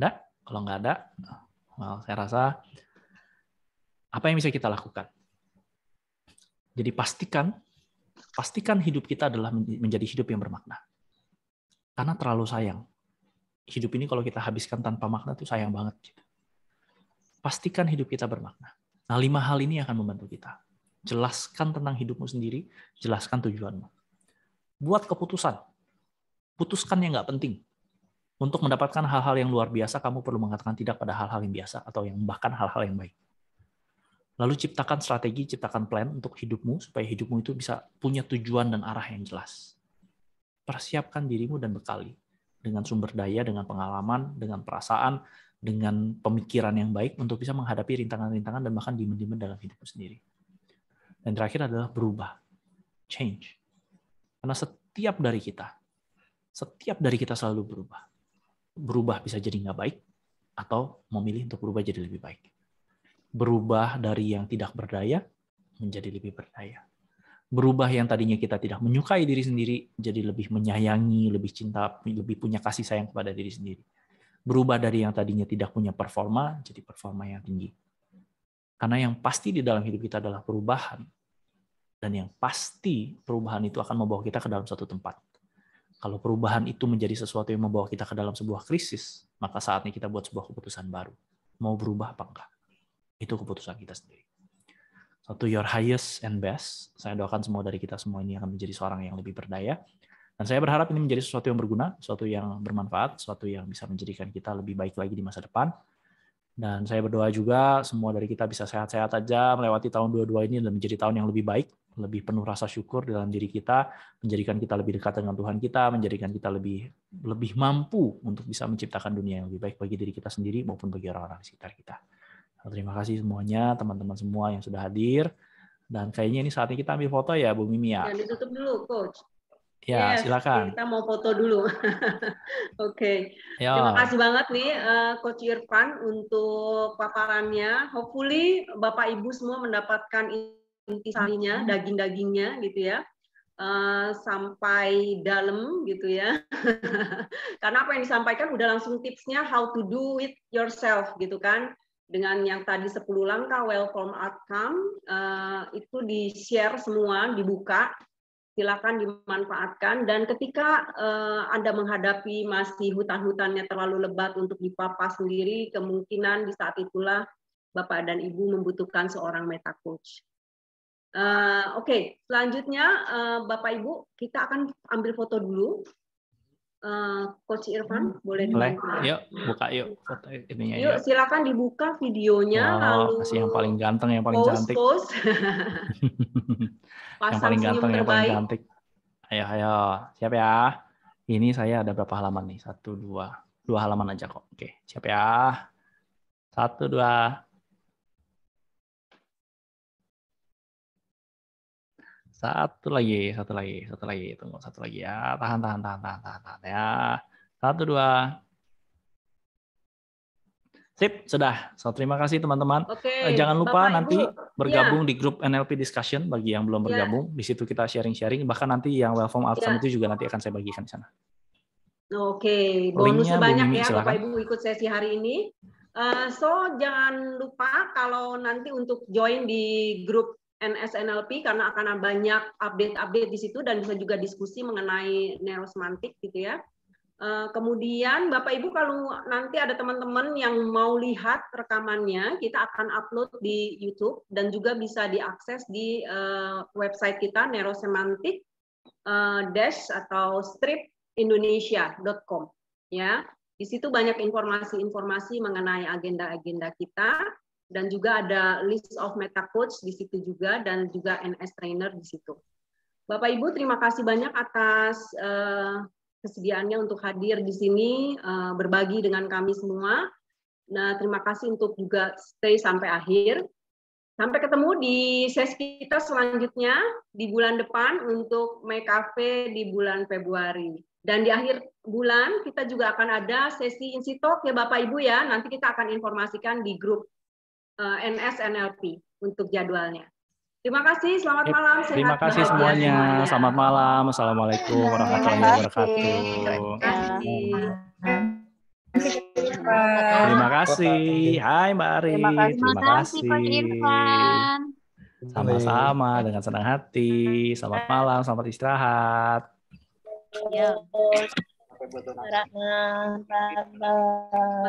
Nah, kalau nggak ada, well, saya rasa apa yang bisa kita lakukan? Jadi pastikan hidup kita adalah menjadi hidup yang bermakna. Karena terlalu sayang. Hidup ini kalau kita habiskan tanpa makna itu sayang banget. Pastikan hidup kita bermakna. Nah, 5 hal ini akan membantu kita. Jelaskan tentang hidupmu sendiri, jelaskan tujuanmu. Buat keputusan. Putuskan yang nggak penting. Untuk mendapatkan hal-hal yang luar biasa, kamu perlu mengatakan tidak pada hal-hal yang biasa atau yang bahkan hal-hal yang baik. Lalu ciptakan strategi, ciptakan plan untuk hidupmu, supaya hidupmu itu bisa punya tujuan dan arah yang jelas. Persiapkan dirimu dan bekali dengan sumber daya, dengan pengalaman, dengan perasaan, dengan pemikiran yang baik untuk bisa menghadapi rintangan-rintangan dan bahkan demon-demon dalam hidupmu sendiri. Dan terakhir adalah berubah. Change. Karena setiap dari kita selalu berubah. Berubah bisa jadi nggak baik, atau memilih untuk berubah jadi lebih baik. Berubah dari yang tidak berdaya menjadi lebih berdaya. Berubah yang tadinya kita tidak menyukai diri sendiri jadi lebih menyayangi, lebih cinta, lebih punya kasih sayang kepada diri sendiri. Berubah dari yang tadinya tidak punya performa jadi performa yang tinggi. Karena yang pasti di dalam hidup kita adalah perubahan. Dan yang pasti perubahan itu akan membawa kita ke dalam suatu tempat. Kalau perubahan itu menjadi sesuatu yang membawa kita ke dalam sebuah krisis, maka saatnya kita buat sebuah keputusan baru. Mau berubah apa enggak? Itu keputusan kita sendiri. So, to your highest and best, saya doakan semua dari kita semua ini akan menjadi seorang yang lebih berdaya. Dan saya berharap ini menjadi sesuatu yang berguna, sesuatu yang bermanfaat, sesuatu yang bisa menjadikan kita lebih baik lagi di masa depan. Dan saya berdoa juga semua dari kita bisa sehat-sehat aja melewati tahun 22 ini dan menjadi tahun yang lebih baik, lebih penuh rasa syukur dalam diri kita, menjadikan kita lebih dekat dengan Tuhan kita, menjadikan kita lebih mampu untuk bisa menciptakan dunia yang lebih baik bagi diri kita sendiri maupun bagi orang-orang di sekitar kita. Terima kasih semuanya, teman-teman semua yang sudah hadir. Dan kayaknya ini saatnya kita ambil foto ya, Bu Mimi ya. Jangan ditutup dulu, Coach. Ya, yes, silakan. Kita mau foto dulu. Oke. Terima kasih banget nih Coach Irfan untuk paparannya. Hopefully Bapak Ibu semua mendapatkan intisarinya, daging-dagingnya gitu ya. Sampai dalam gitu ya. Karena apa yang disampaikan udah langsung tipsnya how to do it yourself gitu kan. Dengan yang tadi 10 langkah well-formed outcome, itu di-share semua, dibuka. Silakan dimanfaatkan, dan ketika Anda menghadapi masih hutan-hutannya terlalu lebat untuk dipapa sendiri, kemungkinan di saat itulah Bapak dan Ibu membutuhkan seorang meta coach. Oke, selanjutnya Bapak Ibu kita akan ambil foto dulu. Coach Irfan boleh dibantu? Yuk, buka yuk foto ininya. Yuk, silakan dibuka videonya. Lalu kasih yang paling ganteng, yang paling cantik. Yang paling ganteng, yang paling cantik. Ayo, siap ya. Ini saya ada berapa halaman nih? 1, 2 halaman aja kok. Oke, siap ya. 1, 2. 1 lagi. Tunggu 1 lagi ya. Tahan ya. 1, 2. Sip, sudah. So, terima kasih teman-teman. Jangan lupa Bapak, nanti Ibu, bergabung di grup NLP Discussion bagi yang belum bergabung. Di situ kita sharing-sharing. Bahkan nanti yang well-formed outcome itu juga nanti akan saya bagikan di sana. Oke, bonusnya banyak ya Bapak Ibu ikut sesi hari ini. So, jangan lupa kalau nanti untuk join di grup NSNLP karena akan banyak update-update di situ dan bisa juga diskusi mengenai neurosemantik gitu ya. Kemudian Bapak Ibu kalau nanti ada teman-teman yang mau lihat rekamannya, kita akan upload di YouTube dan juga bisa diakses di website kita neurosemantik atau stripindonesia.com ya. Di situ banyak informasi-informasi mengenai agenda-agenda kita dan juga ada list of meta coach di situ juga dan juga NS trainer di situ. Bapak Ibu terima kasih banyak atas kesediaannya untuk hadir di sini, berbagi dengan kami semua. Nah, terima kasih untuk juga stay sampai akhir. Sampai ketemu di sesi kita selanjutnya di bulan depan untuk Make Cafe di bulan Februari. Dan di akhir bulan kita juga akan ada sesi Insitalk ya Bapak Ibu ya. Nanti kita akan informasikan di grup NS/NLP untuk jadwalnya. Terima kasih, selamat malam. Sehat, Terima kasih bahagia semuanya. Selamat malam. Assalamualaikum warahmatullahi wabarakatuh. Terima kasih. Hai Mbak Ari. Terima kasih. Coach Irfan. Sama-sama dengan senang hati. Selamat malam, selamat istirahat. Ya.